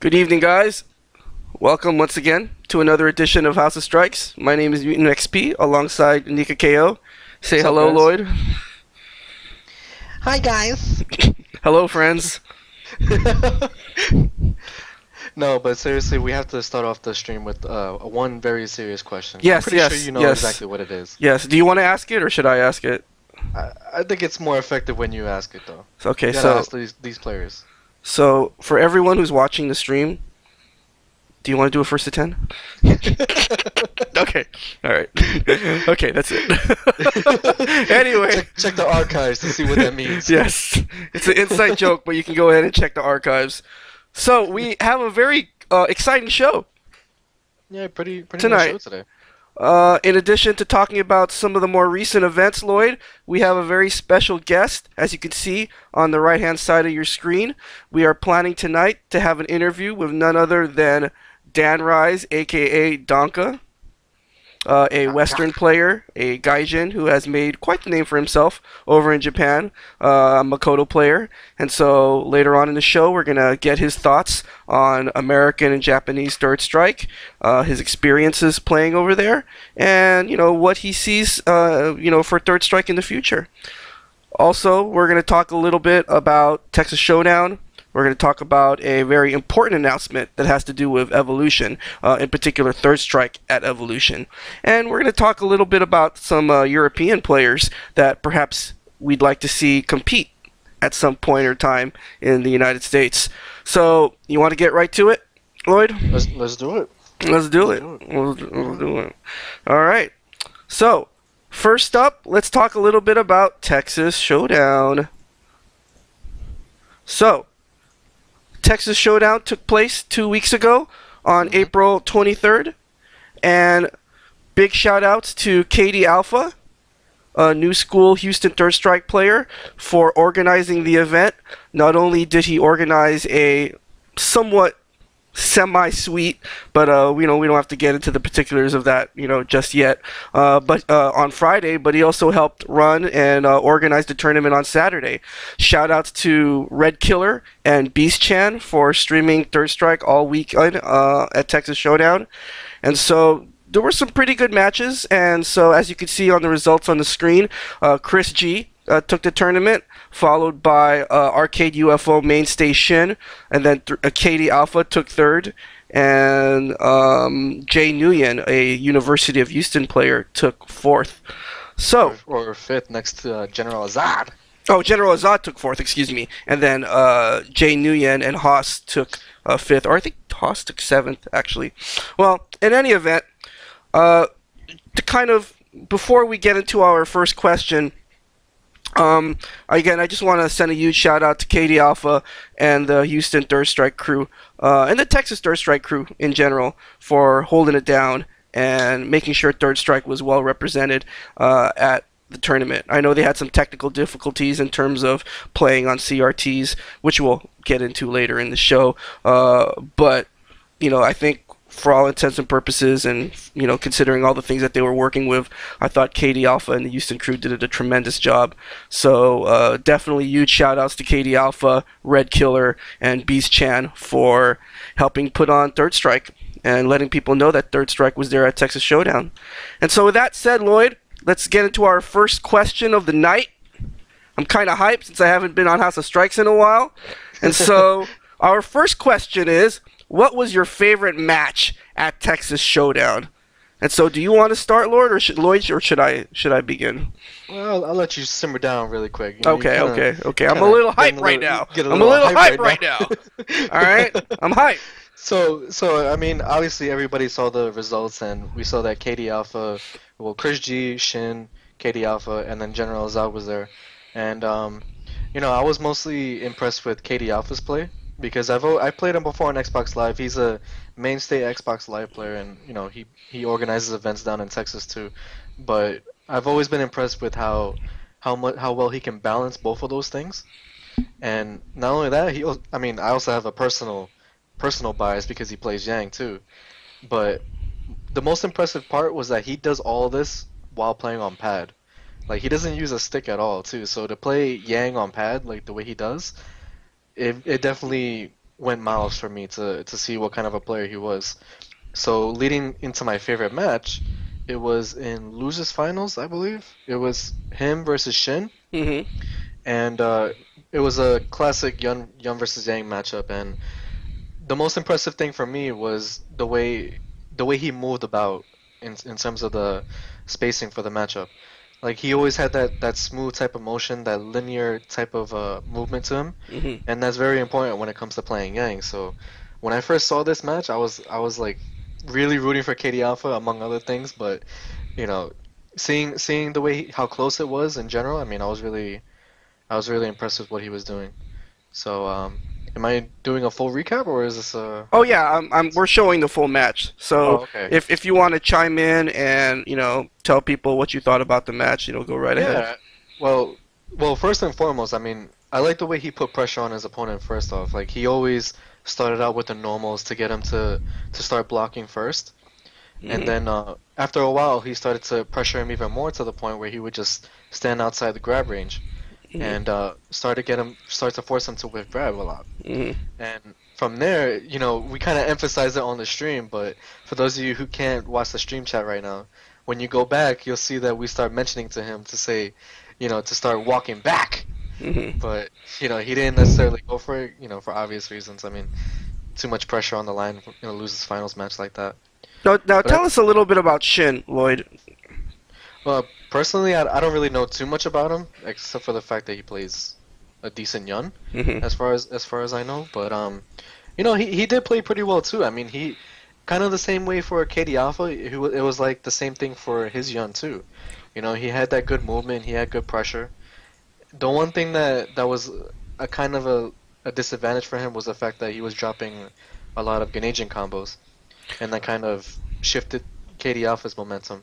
Good evening, guys. Welcome once again to another edition of House of Strikes. My name is Mutant XP alongside Nika KO. Say What's up, hello, guys? Lloyd. Hi guys. Hello, friends. No, but seriously, we have to start off the stream with one very serious question. I'm Yes, pretty sure yes, you know yes, exactly what it is. yes. Do you want to ask it or should I ask it? I think it's more effective when you ask it, though. Okay, You gotta so ask these players. so for everyone who's watching the stream, do you want to do a first to 10? Okay. All right. Okay, that's it. Anyway, check the archives to see what that means. yes, it's an inside joke, but you can go ahead and check the archives. So we have a very exciting show Yeah, pretty nice tonight. show today. In addition to talking about some of the more recent events, Lloyd, we have a very special guest. As you can see on the right-hand side of your screen, we are planning tonight to have an interview with none other than Dan Rise, aka Dankah, a Western player, a Gaijin who has made quite the name for himself over in Japan, a Makoto player. And so later on in the show, we're going to get his thoughts on American and Japanese Third Strike, his experiences playing over there, and, what he sees, for Third Strike in the future. Also, we're going to talk a little bit about Texas Showdown. We're going to talk about a very important announcement that has to do with Evolution, in particular Third Strike at Evolution. And we're going to talk a little bit about some European players that perhaps we'd like to see compete at some point or time in the United States. So, you want to get right to it, Lloyd? Let's do it. Let's do it. Let's do it. Let's do it. All right. So, first up, let's talk a little bit about Texas Showdown. So, Texas Showdown took place 2 weeks ago on April 23rd. And big shout outs to Katie Alpha, a new school Houston Third Strike player, for organizing the event. Not only did he organize a somewhat semi-sweet, but we don't have to get into the particulars of that, just yet. But on Friday, but he also helped run and organize the tournament on Saturday. Shout outs to Red Killer and Beast Chan for streaming Third Strike all weekend at Texas Showdown, and so there were some pretty good matches. And so as you can see on the results on the screen, Chris G took the tournament, followed by Arcade UFO mainstay Shin, and then Katie Alpha took third, and Jay Nguyen, a University of Houston player, took fourth. So, Or fifth next to General Azad. oh, General Azad took fourth, excuse me, and then Jay Nguyen and Haas took fifth, or I think Haas took seventh, actually. Well, in any event, to kind of, before we get into our first question, again, I just want to send a huge shout out to Katie Alpha and the Houston Third Strike crew, and the Texas Third Strike crew in general, for holding it down and making sure Third Strike was well represented at the tournament. I know they had some technical difficulties in terms of playing on CRTs, which we'll get into later in the show, but I think for all intents and purposes, and considering all the things that they were working with, I thought Katie Alpha and the Houston crew did a tremendous job. So definitely huge shout outs to Katie Alpha, Red Killer, and Beast Chan for helping put on Third Strike and letting people know that Third Strike was there at Texas Showdown. And so with that said, Lloyd, let's get into our first question of the night. I'm kind of hyped since I haven't been on House of Strikes in a while. And so our first question is, what was your favorite match at Texas Showdown? And so, do you want to start, Lloyd, or should I begin? Well, I'll let you simmer down really quick. Okay. I'm a little hype right now. I'm a little hype right now. All right, I'm hype. So I mean, obviously everybody saw the results, and we saw that Katie Alpha, well, Chris G, Shin, Katie Alpha, and then General Zod was there, and I was mostly impressed with Katie Alpha's play because I played him before on Xbox Live. He's a mainstay Xbox Live player, and he organizes events down in Texas too. But I've always been impressed with how well he can balance both of those things. And not only that, I also have a personal bias because he plays Yang too. But the most impressive part was that he does all this while playing on pad. Like, he doesn't use a stick at all too. So to play Yang on pad like the way he does, it definitely went miles for me to see what kind of a player he was. So leading into my favorite match, it was in losers finals, I believe. It was him versus Shin, Hmm. and it was a classic Yun versus Yang matchup. And the most impressive thing for me was the way he moved about in terms of the spacing for the matchup. Like he always had that smooth type of motion, that linear type of movement to him, Hmm. and that's very important when it comes to playing Yang. So when I first saw this match, I was like really rooting for KD Alpha among other things, but you know, seeing the way how close it was in general, I mean, I was really impressed with what he was doing. So am I doing a full recap or is this Oh yeah, we're showing the full match. So Oh, okay. if you want to chime in and tell people what you thought about the match, go right ahead. Yeah. Well, first and foremost, I mean, I like the way he put pressure on his opponent first off. Like he always started out with the normals to get him to start blocking first. And Hmm. then after a while, he started to pressure him even more to the point where he would just stand outside the grab range Hmm. and start to force him to whiff grab a lot. Hmm. And from there, we kind of emphasize it on the stream, but for those of you who can't watch the stream chat right now, when you go back, you'll see that we start mentioning to him to say, to start walking back. Hmm. But, he didn't necessarily go for it, for obvious reasons. I mean, too much pressure on the line, lose his finals match like that. Now But tell us a little bit about Shin, Lloyd. personally, I don't really know too much about him, except for the fact that he plays a decent Yun, Hmm. as far as I know. But he did play pretty well too. I mean, he kind of the same way for KD Alpha. It was like the same thing for his Yun too. He had that good movement. He had good pressure. The one thing that was a kind of a disadvantage for him was the fact that he was dropping a lot of Ganesian combos, and that kind of shifted KD Alpha's momentum.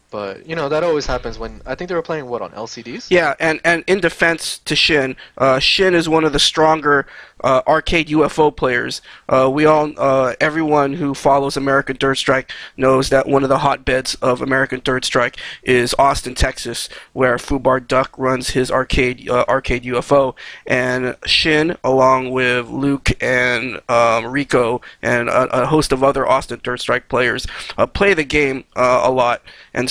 But that always happens when I think they were playing what on LCDs. Yeah, and in defense to Shin, Shin is one of the stronger arcade UFO players. Everyone who follows American Third Strike knows that one of the hotbeds of American Third Strike is Austin, Texas, where Fubar Duck runs his arcade UFO, and Shin, along with Luke and Rico and a host of other Austin Third Strike players, play the game a lot, and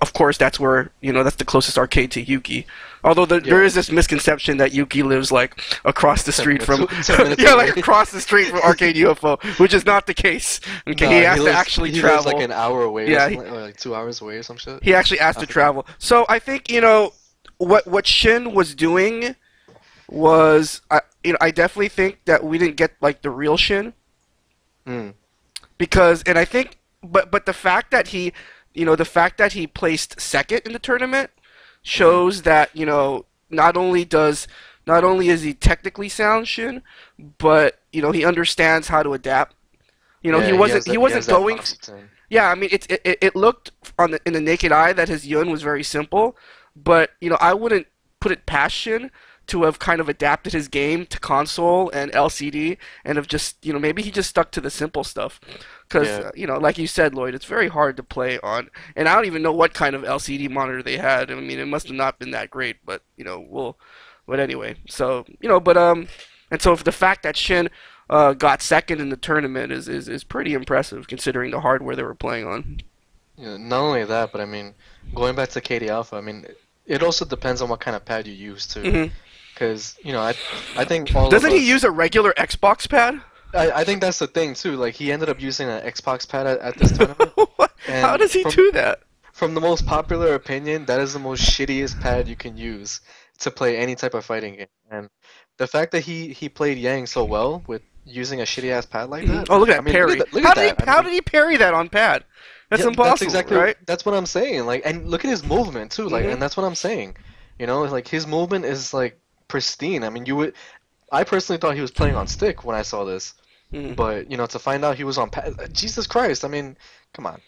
of course that's where that's the closest arcade to Yuki. Although there Yeah, is this misconception that Yuki lives like across the ten street minutes, from 10 minutes yeah, like away. across the street from Arcade UFO, which is not the case. Okay, he Nah, he has to lives actually he lives like travel. an hour away or Yeah, something, or like 2 hours away or some shit. he actually has I to forgot. travel. So I think what Shin was doing was I definitely think that we didn't get like the real Shin Mm, because and I think but the fact that he placed second in the tournament hmm. shows that not only is he technically sound Shin, but he understands how to adapt. Yeah, he has He that he wasn't has that going. moxie to him. Yeah, I mean it looked in the naked eye that his Yun was very simple, but I wouldn't put it past Shin to have kind of adapted his game to console and LCD and have just maybe he just stuck to the simple stuff because Yeah, like you said, Lloyd, it's very hard to play on, and I don't even know what kind of LCD monitor they had. I mean, it must have not been that great, but but anyway, so and so the fact that Shin got second in the tournament is pretty impressive considering the hardware they were playing on. not only that, but I mean, going back to KD Alpha, I mean, it also depends on what kind of pad you use too. Hmm. Because I think all of Doesn't he us, use a regular Xbox pad? I think that's the thing too. Like he ended up using an Xbox pad at this tournament, What? How and does he do that? from the most popular opinion, that is the most shittiest pad you can use to play any type of fighting game. And the fact that he played Yang so well with using a shitty ass pad like Mhm. that, Oh, look at I that mean, look at parry! that, look at that. I How mean, did he parry that on pad? That's yeah, that's impossible, exactly right? that's what I'm saying. Like, and look at his movement too. Like, Hmm. and that's what I'm saying. Like his movement is like pristine. I mean, I personally thought he was playing on stick when I saw this, Hmm. but to find out he was on pad, Jesus Christ! I mean, come on.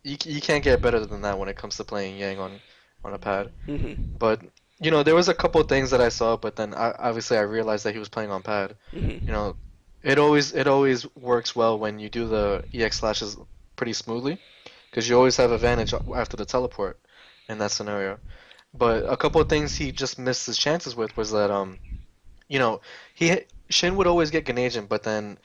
You can't get better than that when it comes to playing Yang on a pad. Hmm. But there was a couple of things that I saw, but then obviously I realized that he was playing on pad. You Hmm. know, it always works well when you do the EX slashes pretty smoothly, because you always have advantage after the teleport in that scenario. But a couple of things he just missed his chances with was that you know he Shin would always get Ganesian, but then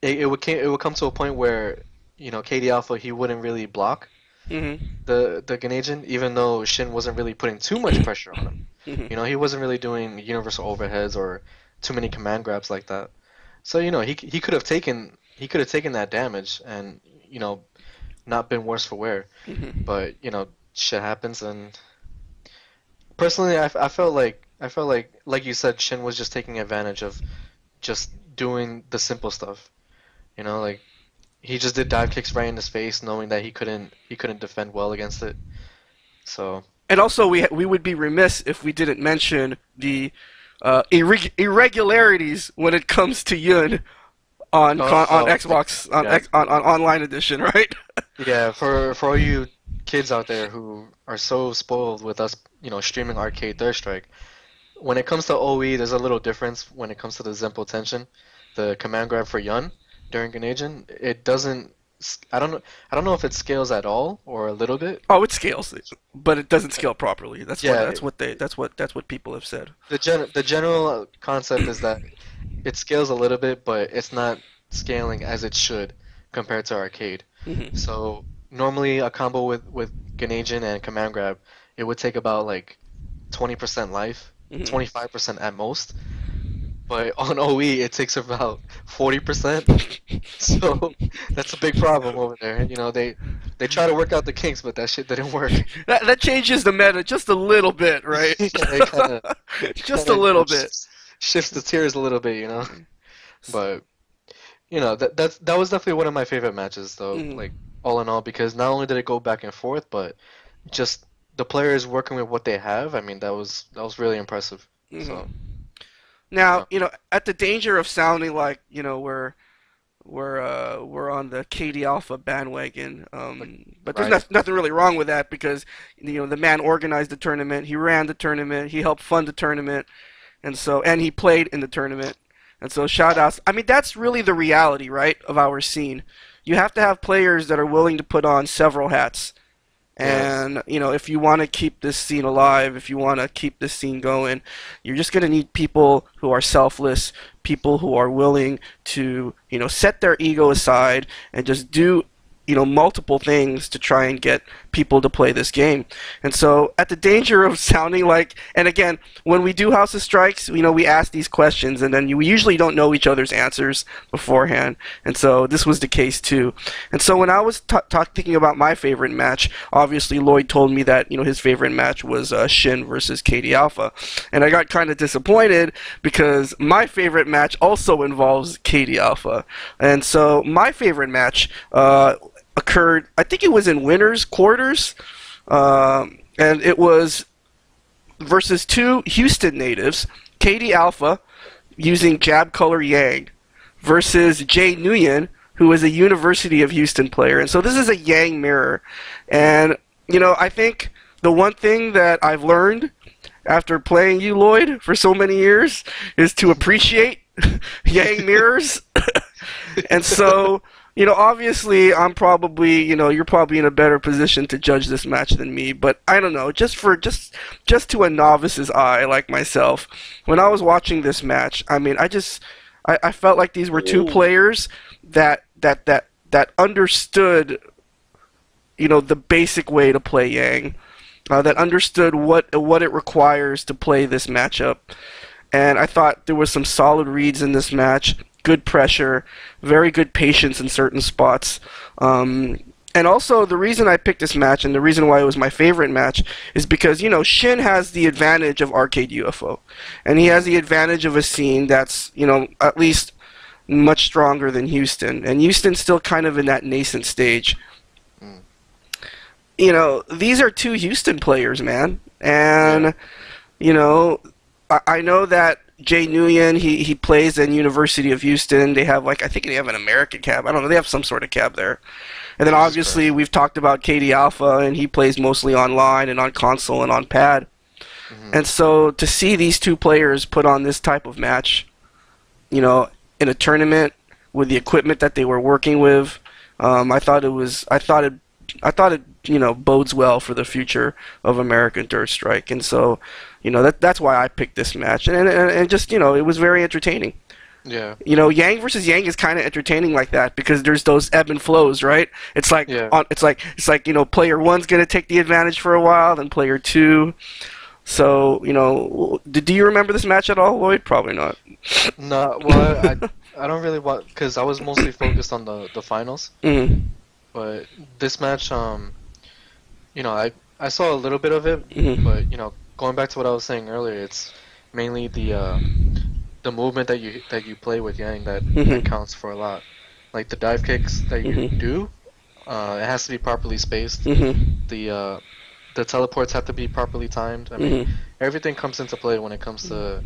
it would come to a point where, KD Alpha he wouldn't really block Hmm. the Ganesian, even though Shin wasn't really putting too much pressure on him. Hmm. He wasn't really doing universal overheads or too many command grabs like that. So, he could have taken that damage and, not been worse for wear. Hmm. But, shit happens and personally I felt like you said, Shin was just taking advantage of just doing the simple stuff. Like he just did dive kicks right in his face, knowing that he couldn't defend well against it. So And also, we would be remiss if we didn't mention the irregularities when it comes to Yun on oh Xbox yeah on online edition, right? yeah for all you kids out there who are so spoiled with us, streaming arcade Third Strike. When it comes to OE, there's a little difference when it comes to the Zempo tension, the command grab for Yun during Ganesian. It doesn't. I don't know if it scales at all or a little bit. Oh, it scales, but it doesn't scale properly. Yeah, That's what people have said. the general concept is that it scales a little bit, but it's not scaling as it should compared to arcade. Hmm. So normally a combo with Ganesian and command grab, it would take about like 20% life, Hmm. 25% at most. But on OE, it takes about 40%. So that's a big problem over there. They try to work out the kinks, but that shit didn't work. That changes the meta just a little bit, right? Yeah, it Just a little bit. shifts the tiers a little bit. But that was definitely one of my favorite matches, though. Like Hmm. all in all, because not only did it go back and forth, but just the players working with what they have. I mean, that was really impressive. So, Hmm. you Now, know, at the danger of sounding like, we're on the KD Alpha bandwagon. like, But there's right? nothing really wrong with that because the man organized the tournament, he ran the tournament, he helped fund the tournament, and he played in the tournament. And so shout outs. I mean, that's really the reality, right, of our scene. You have to have players that are willing to put on several hats. Yes. And, if you want to keep this scene alive, if you want to keep this scene going, you're just going to need people who are selfless, people who are willing to, set their ego aside and just do, multiple things to try and get people to play this game. And so, at the danger of sounding like, and again, when we do House of Strikes, we ask these questions and then we usually don't know each other's answers beforehand. And so, this was the case too. And so, when I was thinking about my favorite match, obviously Lloyd told me that, his favorite match was Shin versus KD Alpha. And I got kind of disappointed because my favorite match also involves KD Alpha. And so, my favorite match, occurred, I think it was in winners quarters, and it was versus two Houston natives, Katie Alpha using Jab Color Yang versus Jay Nguyen, who is a University of Houston player. And so this is a Yang mirror. And, I think the one thing that I've learned after playing you, Lloyd, for so many years is to appreciate Yang mirrors. And so, obviously, I'm probably, you're probably in a better position to judge this match than me. But I don't know, just to a novice's eye like myself, when I was watching this match, I mean, I felt like these were two Ooh. players that understood, the basic way to play Yang, that understood what it requires to play this matchup. And I thought there was some solid reads in this match, good pressure, very good patience in certain spots. And also, the reason I picked this match and the reason why it was my favorite match is because, Shin has the advantage of Arcade UFO. And he has the advantage of a scene that's, at least much stronger than Houston. And Houston's still kind of in that nascent stage. Mm. These are two Houston players, man. Yeah. And, you know, I know that Jay Nguyen, he plays in University of Houston. They have I think they have an American cab. I don't know. They have some sort of cab there. And then Jesus obviously Christ. we've talked about KD Alpha, and he plays mostly online and on console and on pad. Hmm. And so to see these two players put on this type of match, in a tournament with the equipment that they were working with, I thought it, bodes well for the future of American Third Strike. And so, that's why I picked this match, and just, it was very entertaining. Yeah. You know, Yang versus Yang is kind of entertaining like that because there's those ebb and flows, right? It's like Yeah. you know, player one's gonna take the advantage for a while, then player two. So you know, do you remember this match at all, Lloyd? Probably not. No, well, I don't really want because I was mostly focused on the finals. Mm-hmm. But this match, you know, I saw a little bit of it, Mm-hmm. but you know, going back to what I was saying earlier, it's mainly the movement that you play with Yang that Mm-hmm. counts for a lot. Like the dive kicks that you Mm-hmm. do, it has to be properly spaced. Mm-hmm. The uh, the teleports have to be properly timed. I mean, Mm-hmm. everything comes into play when it comes to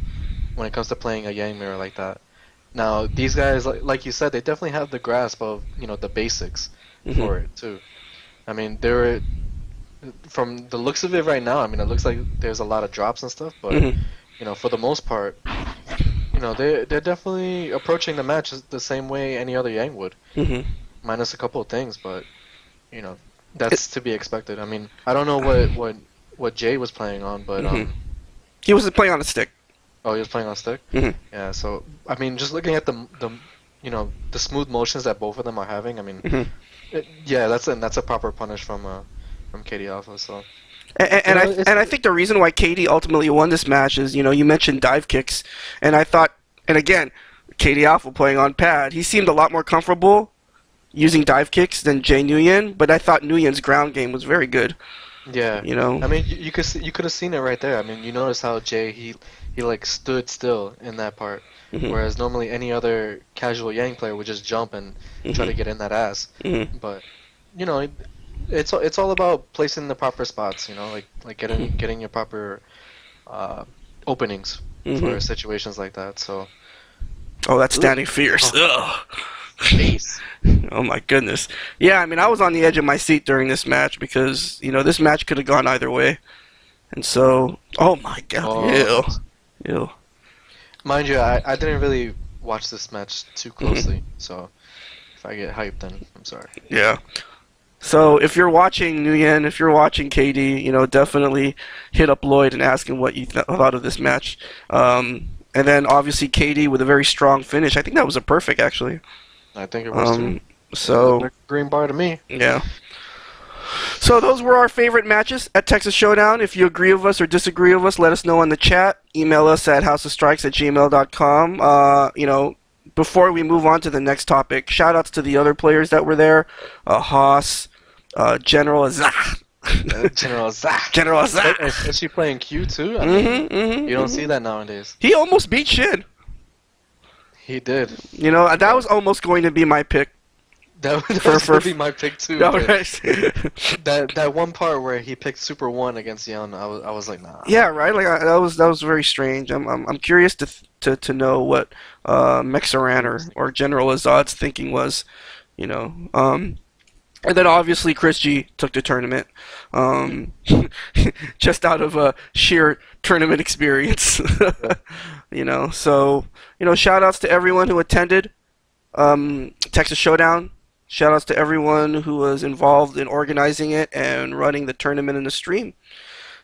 playing a Yang mirror like that. Now, these guys, like you said, they definitely have the grasp of, you know, the basics for Mm-hmm. it too. I mean, they're from the looks of it right now. I mean, it looks like there's a lot of drops and stuff, but Mm-hmm. you know, for the most part, you know, they're definitely approaching the match the same way any other Yang would, Mm-hmm. minus a couple of things, but you know, It, that's to be expected. I mean, I don't know what Jay was playing on, but mm-hmm. He was playing on a stick. oh, he was playing on stick. Mm-hmm. Yeah, so I mean, just looking at the you know the smooth motions that both of them are having, I mean, Mm-hmm. yeah, that's a proper punish from KD Alpha. So you And know, it's I think the reason why Katie ultimately won this match is, you know, you mentioned dive kicks, and I thought, and again, Katie Alpha playing on pad, he seemed a lot more comfortable using dive kicks than Jay Nguyen, but I thought Nguyen's ground game was very good. yeah. You know. I mean, you could have seen it right there. I mean, you notice how Jay he like stood still in that part, Hmm. whereas normally any other casual Yang player would just jump and try to Hmm. get in that ass. Hmm. But you know, it's all about placing the proper spots. You know, like getting your proper uh, openings Hmm. for situations like that. So, Oh, that's ooh, standing fierce. oh, Ugh. face. Oh my goodness. Yeah, I mean, I was on the edge of my seat during this match because, you know, this match could have gone either way. And so, oh my god, Oh, ew, that's ew. mind you, I didn't really watch this match too Hmm. closely. So if I get hyped, then I'm sorry. Yeah. So if you're watching Nguyen, if you're watching KD, you know, definitely hit up Lloyd and ask him what you thought of this match. And then obviously KD with a very strong finish. I think that was a perfect actually. I think it was too. Um, It looked so like a green bar to me. yeah. So those were our favorite matches at Texas Showdown. If you agree with us or disagree with us, let us know in the chat. Email us at houseofstrikes@gmail.com. You know, before we move on to the next topic, shout outs to the other players that were there. Haas, General Azah. General Zah. General Azah. Especially playing Q too. I mean, Mm-hmm, mm-hmm, you don't see mm-hmm. that nowadays. He almost beat Shin. He did. You know, that But was almost going to be my pick that for was gonna be my pick too. all But right. that one part where he picked Super One against Yeon, I was like, nah. Yeah, right. Like that was very strange. I'm curious to know what Mexaran or General Azad's thinking was. You know, and then obviously Chris G took the tournament, um, just out of a sheer tournament experience. You know, so you know, shout outs to everyone who attended Texas Showdown. Shout outs to everyone who was involved in organizing it and running the tournament and the stream.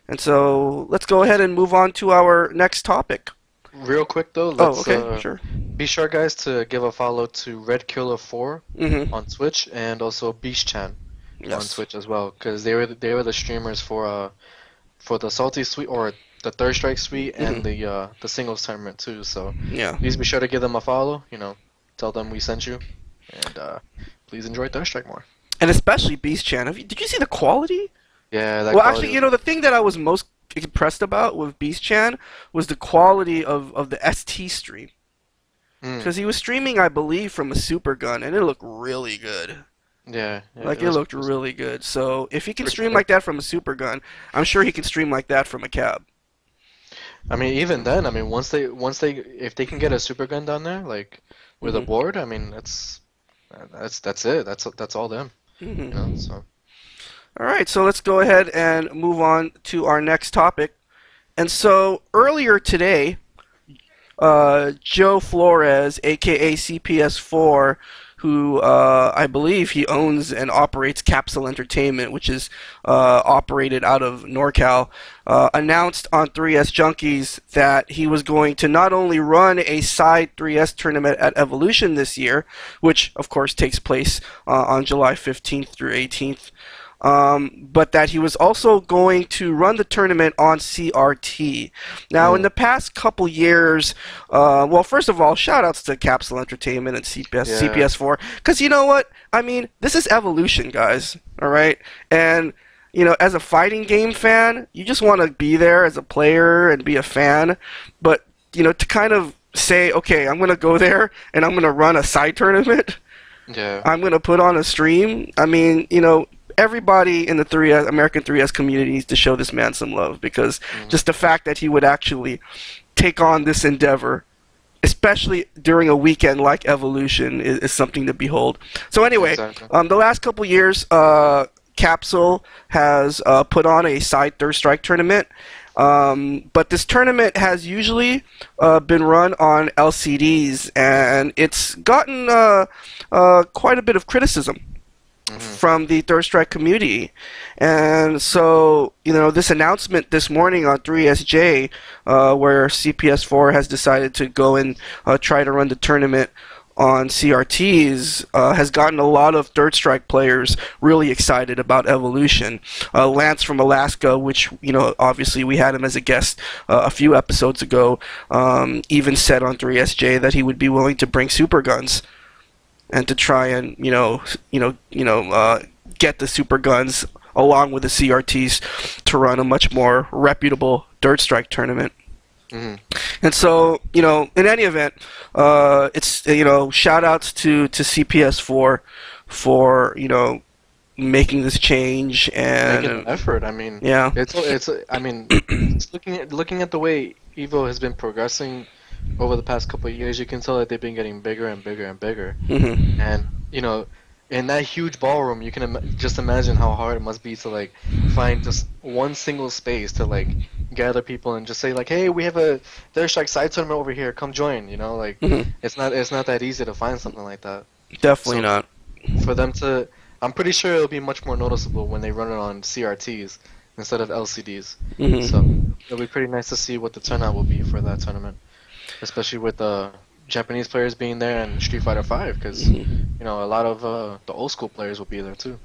And so let's go ahead and move on to our next topic. Real quick though, Oh, let's okay, sure. be sure guys to give a follow to Red Killer 4 Mm-hmm. on Twitch and also Beast Chan on Yes. Twitch as well, because they were the streamers for the Salty Suite or the Third Strike Suite and Mm-hmm. the singles tournament too. So Yeah. please be sure to give them a follow. You know, tell them we sent you, and please enjoy Third Strike more. And especially Beast Chan. Did you see the quality? Yeah, that Well, quality actually, was you know, the thing that I was most impressed about with Beast Chan was the quality of the ST stream. mm, Because he was streaming, I believe, from a super gun, and it looked really good. yeah, Like, it looked really good. So, if he can pretty stream slick. like that from a super gun, I'm sure he can stream like that from a cab. I mean, even then, I mean, once they if they can get a super gun down there, like with a Hmm. board, I mean, that's it. That's all them. You know, Hmm. so All right, so let's go ahead and move on to our next topic. And so, earlier today, Joe Flores, aka CPS4, who I believe he owns and operates Capsule Entertainment, which is operated out of NorCal, announced on 3S Junkies that he was going to not only run a side 3S tournament at Evolution this year, which of course takes place on July 15th through 18th, but that he was also going to run the tournament on CRT. Now, in Mm, the past couple years, well, first of all, shout outs to Capsule Entertainment and yeah. CPS4, because you know what? I mean, this is Evolution, guys, alright? And, as a fighting game fan, you just want to be there as a player and be a fan, but, to kind of say, okay, I'm going to go there and I'm going to run a side tournament. Yeah. I'm gonna put on a stream. I mean, everybody in the 3S American 3S community needs to show this man some love because Hmm. just the fact that he would actually take on this endeavor, especially during a weekend like Evolution, is something to behold. So anyway, Exactly. the last couple years, Capsule has put on a side Third Strike tournament. But this tournament has usually been run on LCDs, and it's gotten quite a bit of criticism Hmm. from the Third Strike community. And so, this announcement this morning on 3SJ, where CPS4 has decided to go and try to run the tournament on CRTs, has gotten a lot of Third Strike players really excited about Evolution. Lance from Alaska, which, obviously we had him as a guest a few episodes ago, even said on 3SJ that he would be willing to bring super guns and to try and get the super guns along with the CRTs to run a much more reputable Third Strike tournament. Hmm. And so, in any event, it's shout outs to CPS4 for making this change Making an and effort. I mean, yeah. it's. I mean, just looking at the way Evo has been progressing over the past couple of years, you can tell that they've been getting bigger and bigger and bigger. Hmm. And in that huge ballroom, you can just imagine how hard it must be to like find just one single space to like gather people and just say like, hey, we have a Third Strike side tournament over here, come join. Like Hmm. it's not that easy to find something like that. Definitely So not. for them to, I'm pretty sure it'll be much more noticeable when they run it on CRTs instead of LCDs. So Hmm. it'll be pretty nice to see what the turnout will be for that tournament, especially with the Japanese players being there and Street Fighter 5, because Hmm. a lot of the old school players will be there too.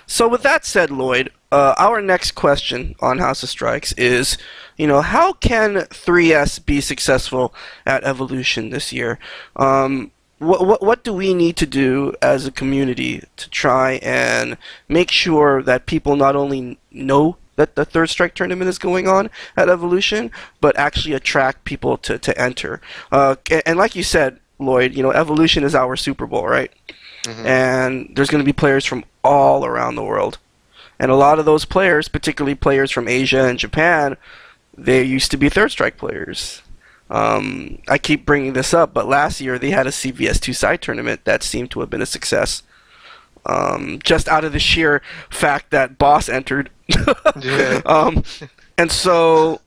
So with that said, Lloyd, our next question on House of Strikes is, how can 3S be successful at Evolution this year? What do we need to do as a community to try and make sure that people not only know that the Third Strike tournament is going on at Evolution, but actually attract people to enter? And like you said, Lloyd, Evolution is our Super Bowl, right? Hmm. And there's going to be players from all around the world. And a lot of those players, particularly players from Asia and Japan, they used to be Third Strike players. I keep bringing this up, but last year they had a CVS2 side tournament that seemed to have been a success. Just out of the sheer fact that Boss entered. Yeah. um, and so,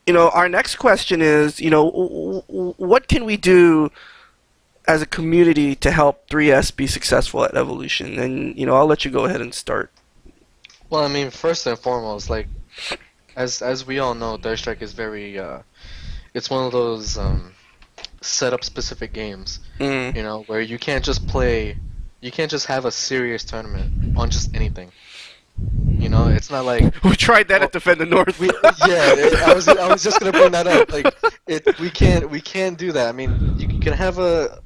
our next question is, what can we do as a community to help 3S be successful at Evolution? And I'll let you go ahead and start. Well, I mean, first and foremost, like as we all know, Third Strike is very it's one of those setup specific games, Mm. where you can't just have a serious tournament on just anything. It's not like, We tried that oh, at Defend the North. yeah, I was just gonna bring that up. Like, we can't do that. I mean, you can have a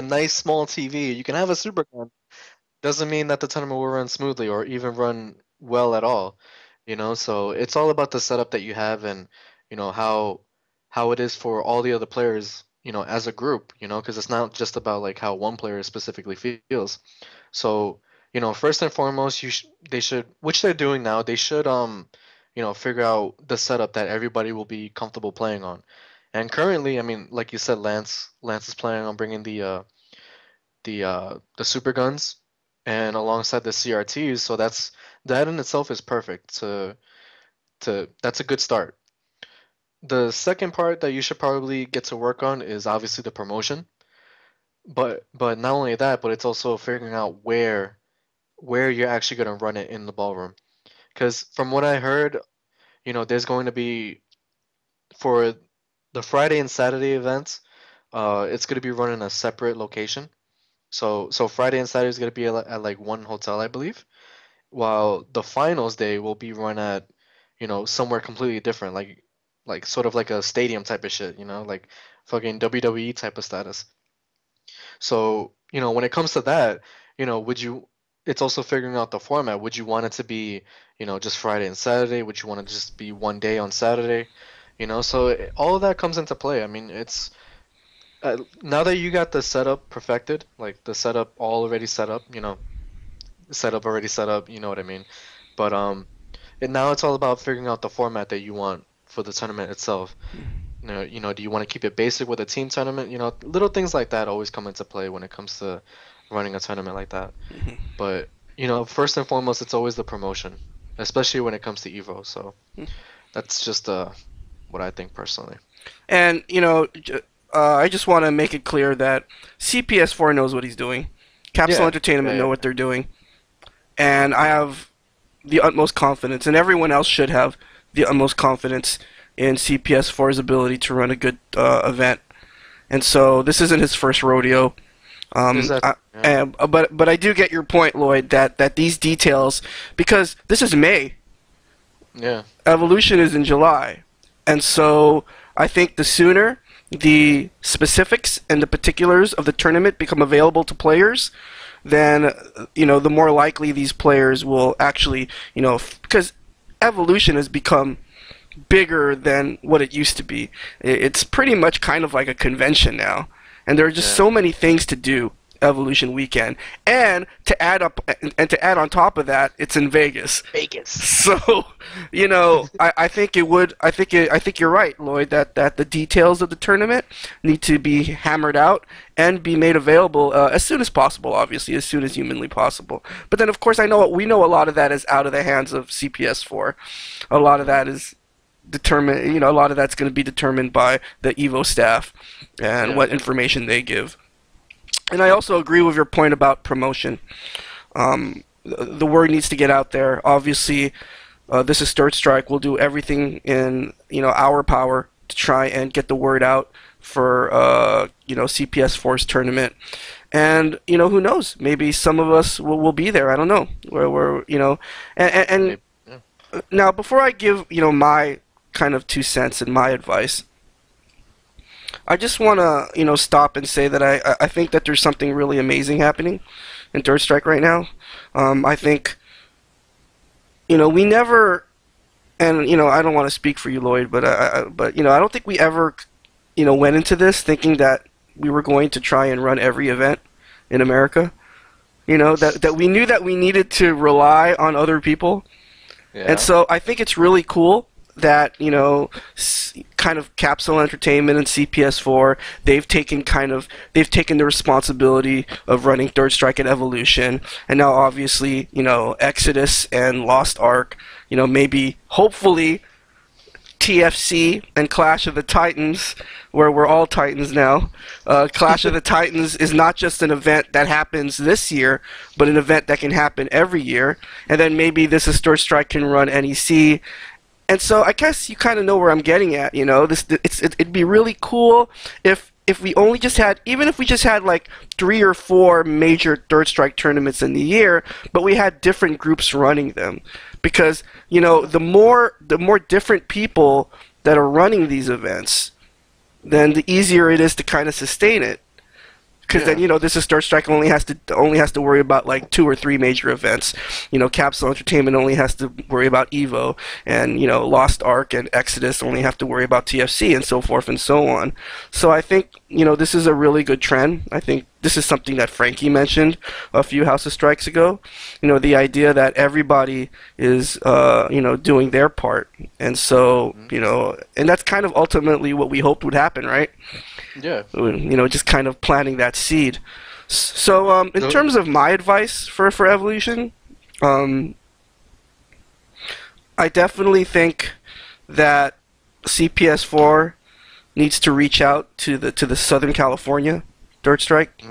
nice small TV. You can have a super gun. Doesn't mean that the tournament will run smoothly or even run well at all. So it's all about the setup that you have and how it is for all the other players, as a group, because it's not just about like how one player specifically feels. So, first and foremost, they should, which they're doing now, they should figure out the setup that everybody will be comfortable playing on. And currently, I mean, like you said, Lance is planning on bringing the super guns and alongside the CRTs, so that in itself is perfect to that's a good start. The second part that you should probably get to work on is obviously the promotion. but not only that, but it's also figuring out where you're actually gonna run it in the ballroom. Because from what I heard, there's going to be for the Friday and Saturday events, it's gonna be run in a separate location. So Friday and Saturday is gonna be at like one hotel, I believe, while the finals day will be run at, somewhere completely different, like sort of like a stadium type of shit, like fucking WWE type of status. So, when it comes to that, would you, it's also figuring out the format. Would you want it to be, just Friday and Saturday? Would you want it to just be one day on Saturday? So all of that comes into play. I mean, it's now that you got the setup perfected, like the setup already set up, the setup already set up, you know what I mean? But and now it's all about figuring out the format that you want for the tournament itself. Do you want to keep it basic with a team tournament? Little things like that always come into play when it comes to running a tournament like that. But, first and foremost, it's always the promotion, especially when it comes to Evo. So that's just what I think personally. And I just want to make it clear that CPS4 knows what he's doing. Capsule Yeah, Entertainment yeah, know yeah. what they're doing, and I have the utmost confidence, and everyone else should have the utmost confidence in CPS4's ability to run a good event. And so this isn't his first rodeo. There's that. Yeah. But I do get your point, Lloyd, that these details, because this is May, Yeah. Evolution is in July, and so I think the sooner the specifics and the particulars of the tournament become available to players, then the more likely these players will actually, because Evolution has become bigger than what it used to be. It's pretty much kind of like a convention now, and there are just Yeah. so many things to do Evolution weekend, and to add on top of that, it's in Vegas. Vegas. So, I think I think you're right, Lloyd, that the details of the tournament need to be hammered out and be made available as soon as possible, obviously, as soon as humanly possible. But then, of course, we know a lot of that is out of the hands of CPS4. A lot of that is determined, a lot of that's going to be determined by the Evo staff and Yeah. what information they give. And I also agree with your point about promotion. The word needs to get out there. Obviously, this is Third Strike. We'll do everything in our power to try and get the word out for CPS4's tournament. And who knows? Maybe some of us will be there. I don't know. And Maybe. Yeah. now before I give my kind of 2 cents and my advice, I just want to, stop and say that I think that there's something really amazing happening in Third Strike right now. I think, we never, and I don't want to speak for you, Lloyd, but I don't think we ever, went into this thinking that we were going to try and run every event in America. That we knew that we needed to rely on other people. And Yeah. so I think it's really cool that kind of Capsule Entertainment and CPS4 they've taken the responsibility of running Third Strike and Evolution, and now obviously Exodus and Lost Ark, maybe hopefully TFC and Clash of the Titans, where we're all Titans now. Clash of the Titans is not just an event that happens this year, but an event that can happen every year. And then maybe this is Third Strike can run NEC. And so I guess you kind of know where I'm getting at. It'd be really cool if we only just had, even if we just had like 3 or 4 major Third Strike tournaments in the year, but we had different groups running them, because the more different people that are running these events, then the easier it is to kind of sustain it. Because Yeah. then this is Third Strike only has to worry about like 2 or 3 major events. Capsule Entertainment only has to worry about Evo, and Lost Ark and Exodus only have to worry about TFC, and so forth and so on. So I think this is a really good trend. I think this is something that Frankie mentioned a few House of Strikes ago. The idea that everybody is doing their part, and so and that's kind of ultimately what we hoped would happen, right? Yeah. Just kind of planting that seed. So, in No. terms of my advice for Evolution, I definitely think that CPS4 needs to reach out to the Southern California Third Strike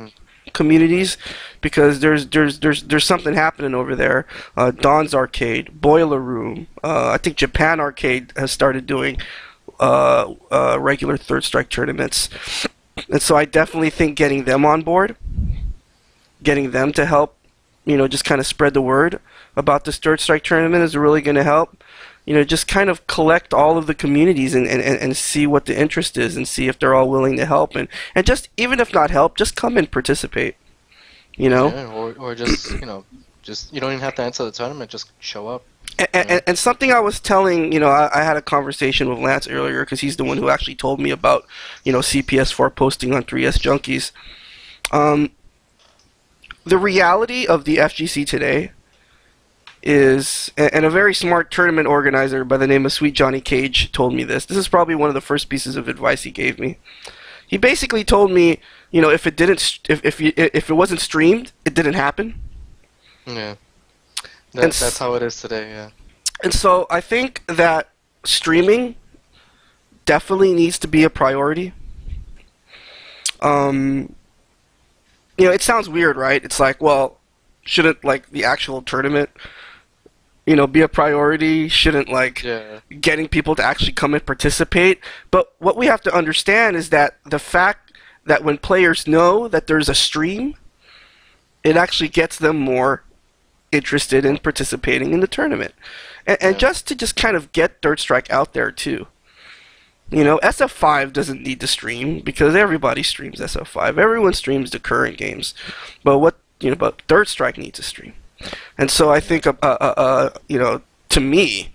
communities, because there's something happening over there. Dawn's Arcade, Boiler Room, I think Japan Arcade has started doing regular Third Strike tournaments, and so I definitely think getting them on board, getting them to help, just kind of spread the word about this Third Strike tournament is really going to help. Just kind of collect all of the communities and see what the interest is and see if they're all willing to help, and just, even if not help, just come and participate. Yeah, or just just, you don't even have to enter the tournament, just show up. And something I was telling, I had a conversation with Lance earlier, because he's the one who actually told me about, CPS4 posting on 3S Junkies. The reality of the FGC today is, and a very smart tournament organizer by the name of Sweet Johnny Cage told me this. This is probably one of the first pieces of advice he gave me. He basically told me, if it wasn't streamed, it didn't happen. Yeah. That's how it is today, yeah. And so I think that streaming definitely needs to be a priority. It sounds weird, right? It's like, well, shouldn't the actual tournament, be a priority? Shouldn't getting people to actually come and participate? But what we have to understand is that the fact that when players know that there's a stream, it actually gets them more interested in participating in the tournament. And just kind of get Third Strike out there too. SF5 doesn't need to stream, because everybody streams SF5. Everyone streams the current games. But but Third Strike needs to stream. And so I think to me,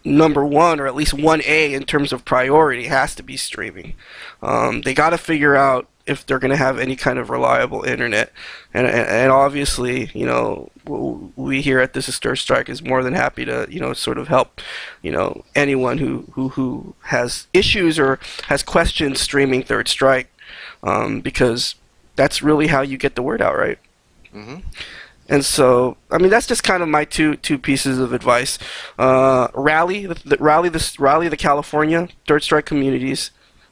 number one, or at least 1A in terms of priority, has to be streaming. They got to figure out if they're going to have any kind of reliable internet, and obviously, we here at This Is Third Strike is more than happy to, sort of help, anyone who has issues or has questions streaming Third Strike, because that's really how you get the word out, right? Mm-hmm. And so, that's just kind of my two pieces of advice. Rally the California Third Strike communities,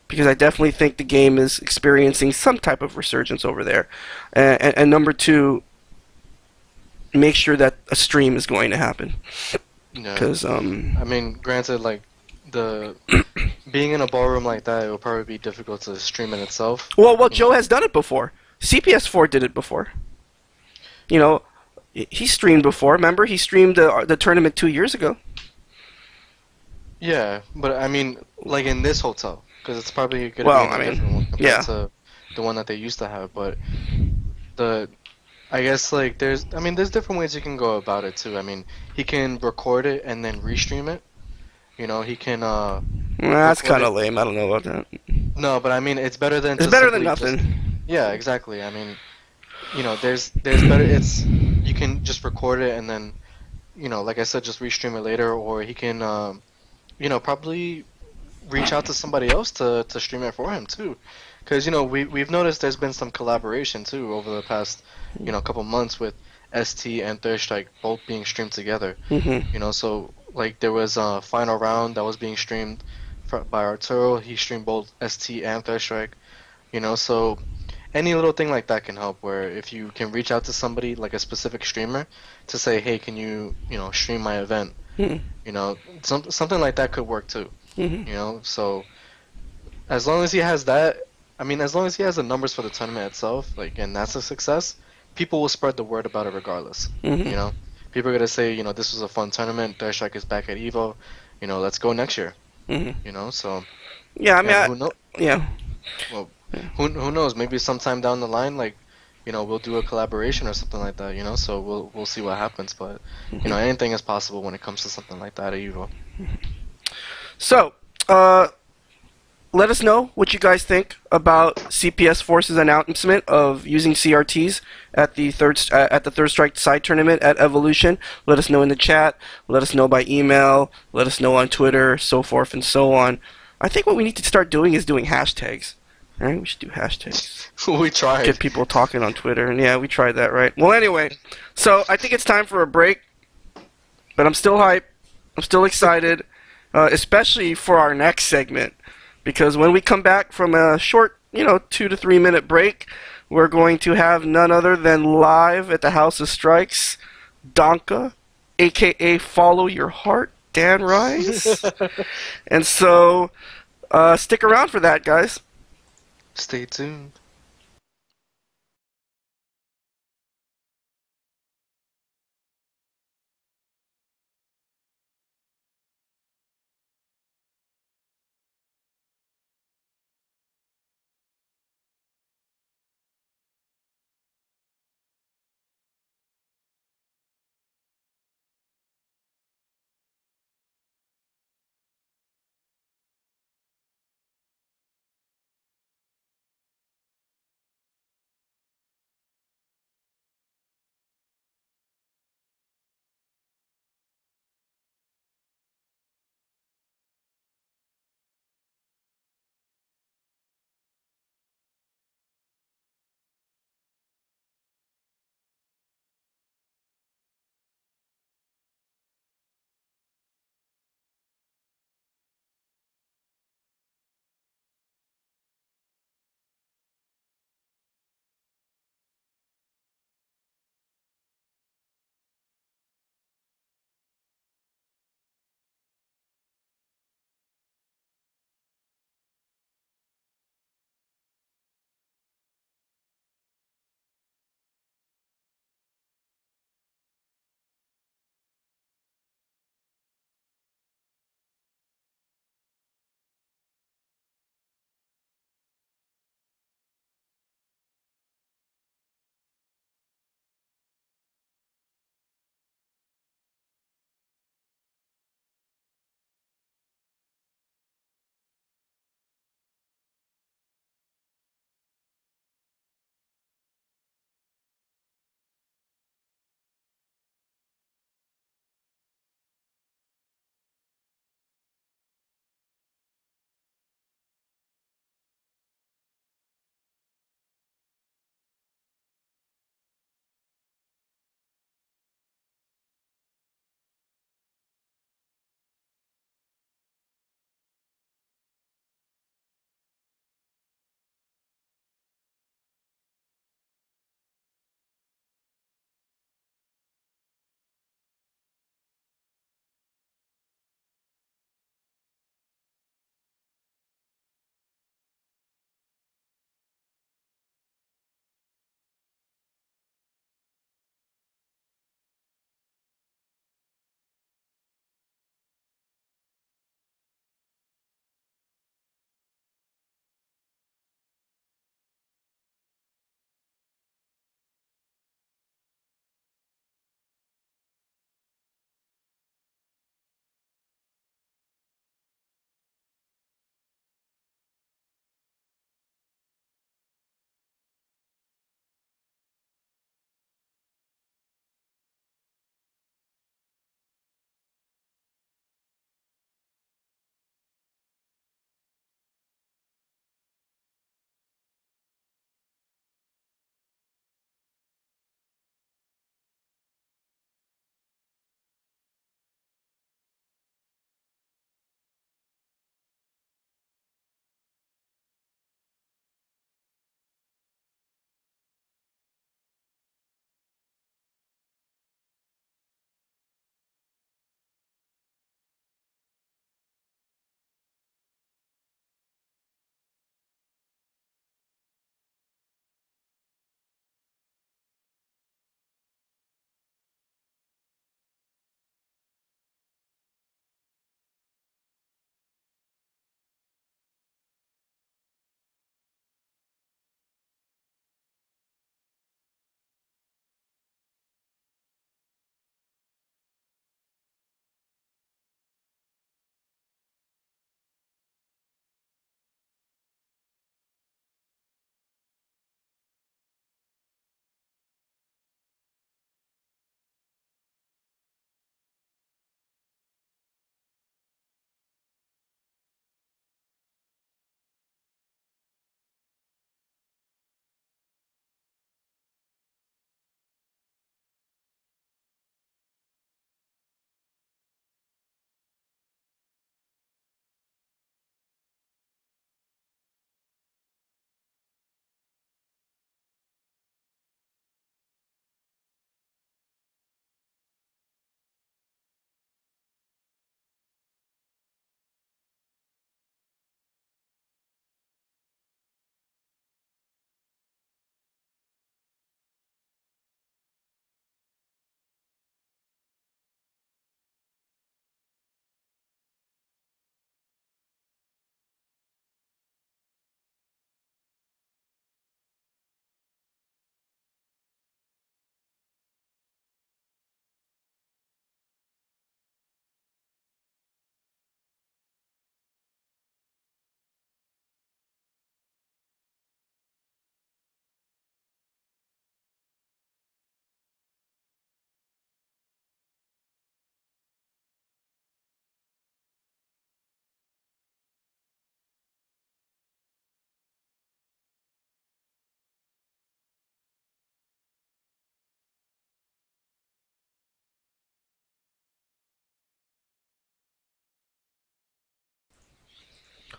because I definitely think the game is experiencing some type of resurgence over there. And number two, make sure that a stream is going to happen. Because granted, the being in a ballroom like that, it will probably be difficult to stream in itself. Well, Joe has done it before. CPS4 did it before. He streamed before. Remember, he streamed the tournament 2 years ago. Yeah, but in this hotel, because it's probably going to be a different one compared to the one that they used to have. But I guess there's different ways you can go about it too. He can record it and then restream it. He can. That's kind of lame. I don't know about that. No, but it's better than. It's better than nothing. Yeah, exactly. There's better. You can just record it and then, like I said, just restream it later, or he can, probably reach out to somebody else to stream it for him too, because we've noticed there's been some collaboration too over the past couple months with ST and Third Strike both being streamed together. Mm-hmm. So there was a final round that was being streamed by Arturo. He streamed both ST and Third Strike. So any little thing like that can help, where if you can reach out to somebody, like a specific streamer, to say, hey, can you stream my event? Mm-hmm. Something like that could work too. Mm-hmm. So as long as he has that, as long as he has the numbers for the tournament itself, and that's a success, people will spread the word about it regardless. Mm-hmm. People are gonna say, this was a fun tournament. Third Strike is back at Evo. Let's go next year. Mm-hmm. So yeah, Well, who knows? Maybe sometime down the line, we'll do a collaboration or something like that. So we'll see what happens. But anything is possible when it comes to something like that at Evo. So, let us know what you guys think about CPS Force's announcement of using CRTs at the Third Strike side tournament at Evolution. Let us know in the chat. Let us know by email. Let us know on Twitter, so forth and so on. I think what we need to start doing is doing hashtags. All right, we should do hashtags. We tried. Get people talking on Twitter, and yeah, we tried that, right? Well, anyway, so I think it's time for a break, but I'm still hyped. I'm still excited, especially for our next segment, because when we come back from a short 2 to 3 minute break, we're going to have none other than live at the House of Strikes, Dankah, aka Follow Your Heart, Dan Rice. And so, stick around for that, guys. Stay tuned.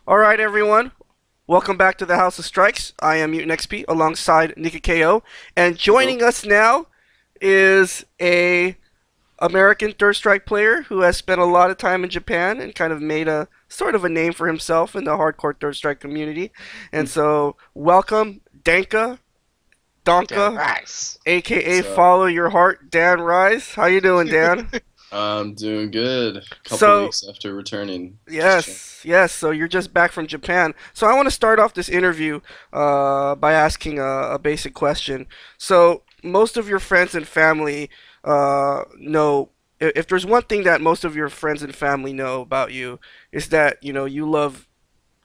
All right, everyone. Welcome back to the House of Strikes. I am Mutant XP alongside Nika KO, and Hello. joining us now is a American Third Strike player who has spent a lot of time in Japan and kind of made a sort of a name for himself in the hardcore Third Strike community. And so, welcome, Dan Dankah, Rice. aka So Follow Your Heart, Dan Rise. How you doing, Dan? I'm doing good. Couple So, weeks after returning. Just chilling. yes. So you're just back from Japan. So I want to start off this interview by asking a basic question. So most of your friends and family know. If there's one thing that most of your friends and family know about you, is that you love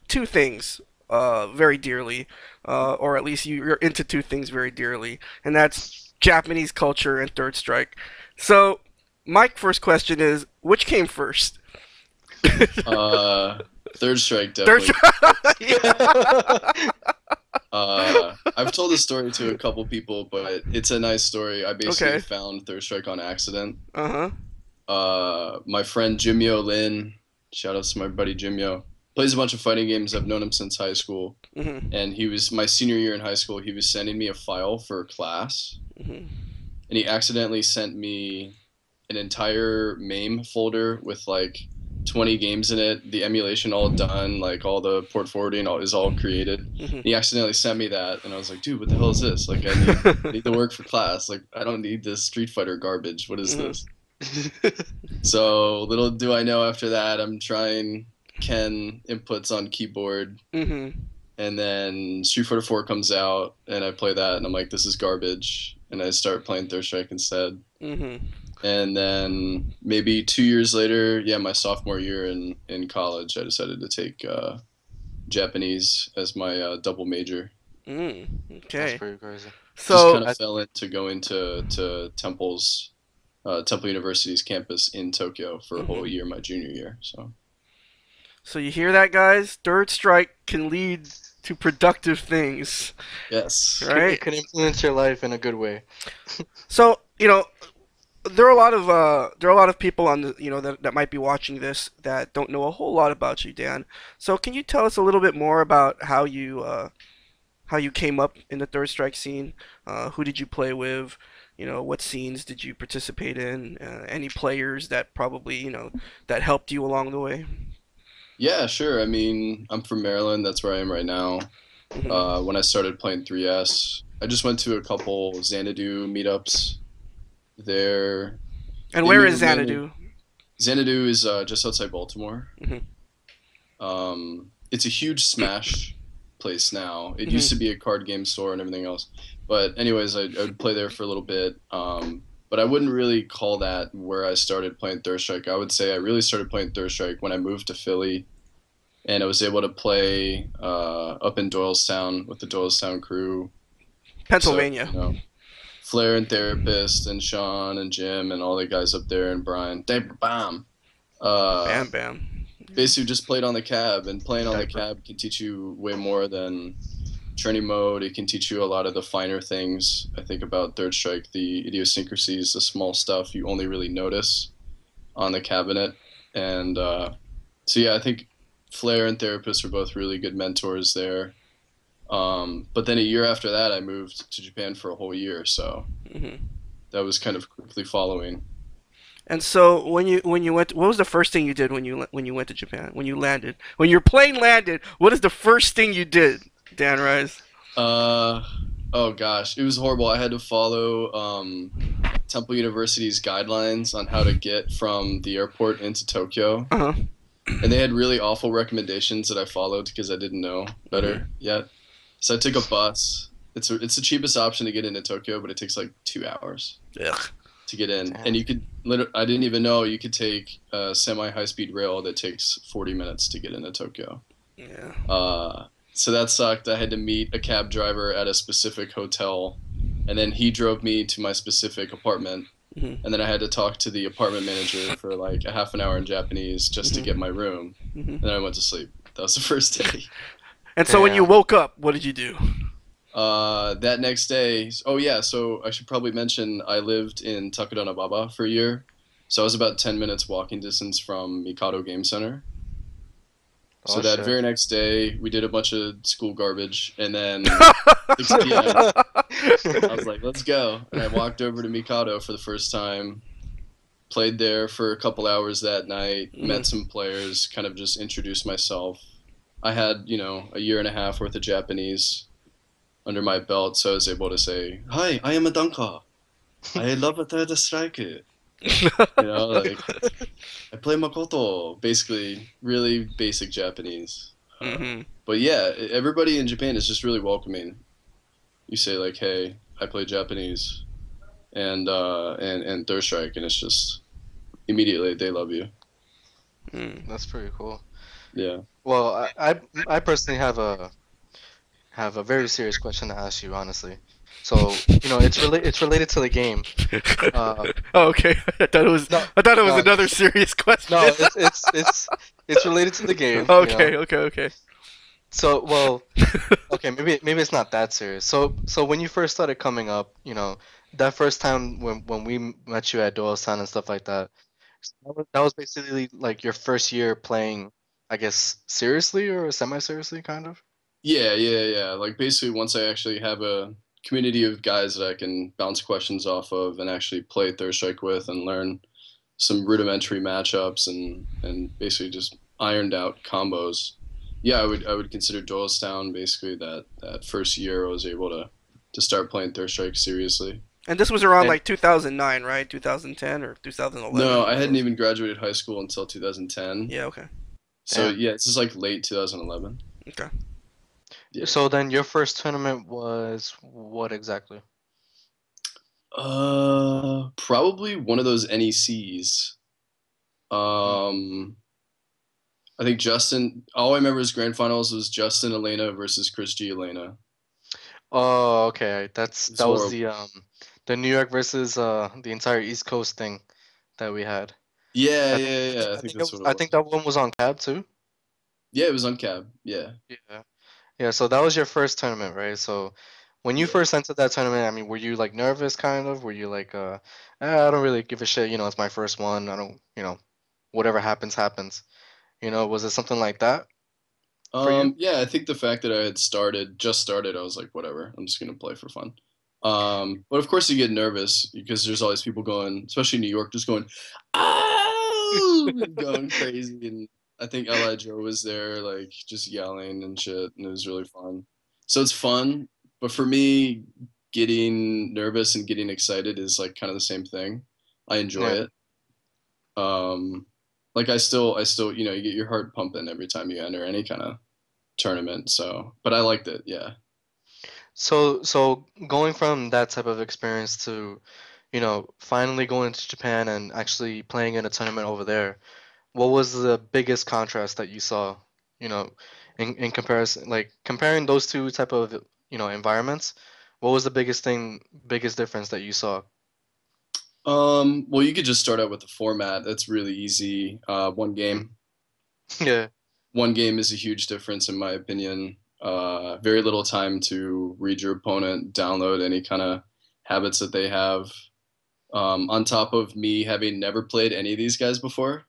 two things very dearly, or at least you're into two things very dearly, and that's Japanese culture and Third Strike. So my first question is, which came first? Uh, Third Strike Third definitely. Strike. Yeah. I've told this story to a couple people, but it's a nice story. I basically Okay. found Third Strike on accident. Uh huh. My friend Jimyo Lin, shout out to my buddy Jimyo, plays a bunch of fighting games. I've known him since high school, Mhm. and he was my senior year in high school. He was sending me a file for a class, Mhm. and he accidentally sent me an entire MAME folder with like 20 games in it, the emulation all done, like all the port forwarding is all created. Mhm. He accidentally sent me that, and I was like, dude, what the hell is this? Like, I need the work for class. Like, I don't need this Street Fighter garbage. What is Mhm. this? So little do I know after that, I'm trying Ken inputs on keyboard, Mhm. and then Street Fighter 4 comes out, and I play that, and I'm like, this is garbage, and I start playing Third Strike instead. Mhm. And then maybe 2 years later, yeah, my sophomore year in college, I decided to take Japanese as my double major. Mm. That's Okay. pretty crazy. Just So. kind of fell into going to Temple University's campus in Tokyo for a whole Mhm. year, my junior year. So So you hear that, guys? Third strike can lead to productive things, yes, It right? could influence your life in a good way. So there are a lot of people on the that might be watching this that don't know a whole lot about you, Dan. So can you tell us a little bit more about how you came up in the Third Strike scene? Who did you play with? What scenes did you participate in? Any players that probably that helped you along the way? yeah, sure. I mean, I'm from Maryland. That's where I am right now. Hmm. When I started playing 3S, I just went to a couple Xanadu meetups there. And They where is mainly Xanadu? Xanadu is just outside Baltimore. Hmm. It's a huge Smash place now. It used to Hmm. be a card game store and everything else. But anyways, I would play there for a little bit. But I wouldn't really call that where I started playing Third Strike. I would say I really started playing Third Strike when I moved to Philly, and I was able to play up in Doylestown with the Doylestown crew. So, Pennsylvania. Flair and Therapist and Sean and Jim and all the guys up there and Brian. Bam. Uh, Bam Bam. Basically just played on the cab, and playing on the Diaper. cab can teach you way more than training mode. It can teach you a lot of the finer things. I think about Third Strike, the idiosyncrasies, the small stuff you only really notice on the cabinet. And so yeah, I think Flair and Therapist were both really good mentors there. But then a year after that, I moved to Japan for a whole year, so Hmm. that was kind of quickly following. And so when you went, what was the first thing you did when you went to Japan? When you landed, when your plane landed, what is the first thing you did, Dan Rise? Uh, oh gosh, it was horrible. I had to follow Temple University's guidelines on how to get from the airport into Tokyo, Uh huh. and they had really awful recommendations that I followed because I didn't know Hmm. better yet. So I took a bus. It's the cheapest option to get into Tokyo, but it takes like 2 hours Ugh. to get in. And Damn. you could I didn't even know you could take a semi high speed rail that takes 40 minutes to get into Tokyo. Yeah. So that sucked. I had to meet a cab driver at a specific hotel, and then he drove me to my specific apartment, Hmm. and then I had to talk to the apartment manager for like a half an hour in Japanese just to get Hmm. my room, Hmm. and then I went to sleep. That was the first day. And so when you Damn. woke up, what did you do? That next day, oh yeah, so I should probably mention I lived in Takadonababa for a year, so I was about 10 minutes walking distance from Mikado Game Center. So Oh that shit. very next day, we did a bunch of school garbage, and then 6 p.m. I was like, "Let's go!" And I walked over to Mikado for the first time. Played there for a couple hours that night. Mhm. Met some players. Kind of just introduced myself. I had, a year and a half worth of Japanese under my belt, so I was able to say, "Hi, I am a Dankah. I love a third strike." Like I play Makoto. Basically, really basic Japanese. Mhm. But yeah, everybody in Japan is just really welcoming. You say like, "Hey, I play Japanese," and third strike, and it's just immediately they love you. Mm. That's pretty cool. Yeah. Well, I personally have a very serious question to ask you, honestly. So, it's related to the game. Uh, Oh, okay. no, I thought it was no, another serious question. no, it's related to the game. Okay, okay, okay. So, well, okay, maybe it's not that serious. So when you first started coming up, that first time when we met you at Doylestown and stuff like that, that was basically like your first year playing, I guess, seriously or semi-seriously, kind of. Yeah, yeah, yeah. Like basically, once I actually have a community of guys that I can bounce questions off of and actually play third strike with and learn some rudimentary matchups and basically just ironed out combos. Yeah, I would consider Doylestown basically that first year I was able to start playing third strike seriously. And this was around And like 2009, right? 2010 or 2011, No, I one of hadn't those. even graduated high school until 2010. Yeah, okay. So damn. yeah, this is like late 2011. Okay. Yeah. So then your first tournament was what exactly? Probably one of those NECs. Hmm. Um, I think Justin. All I remember is grand finals was Justin Elena versus Chris G Elena. Oh, okay. It's That was horrible. the New York versus the entire East Coast thing that we had. Yeah, I think yeah, I yeah. think I I think think it that's was what it I think was. that one was on cab too. Yeah, it was on cab. Yeah, Yeah. Yeah, so that was your first tournament, right? So when you yeah. first entered that tournament, I mean, were you like nervous kind of? Were you like I don't really give a shit, it's my first one. I don't, whatever happens happens. Was it something like that for you? Yeah. I think the fact that I had just started, I was like, whatever. I'm just gonna play for fun. But of course you get nervous because there's all these people going, especially in New York, just going, oh, going crazy. And I think Li Joe was there, like just yelling and shit, and it was really fun. So it's fun, but for me, getting nervous and getting excited is like kind of the same thing. I enjoy Yeah. it. Um, like I still, you get your heart pumping every time you enter any kind of tournament. So, but I liked it. Yeah. So going from that type of experience to, finally going to Japan and actually playing in a tournament over there, what was the biggest contrast that you saw, you know, in comparison, like comparing those two type of, environments, what was the biggest difference that you saw? Well, you could just start out with the format. That's really easy. One Mhm. game. Yeah. One game is a huge difference, in my opinion. Very little time to read your opponent, download any kind of habits that they have. On top of me having never played any of these guys before,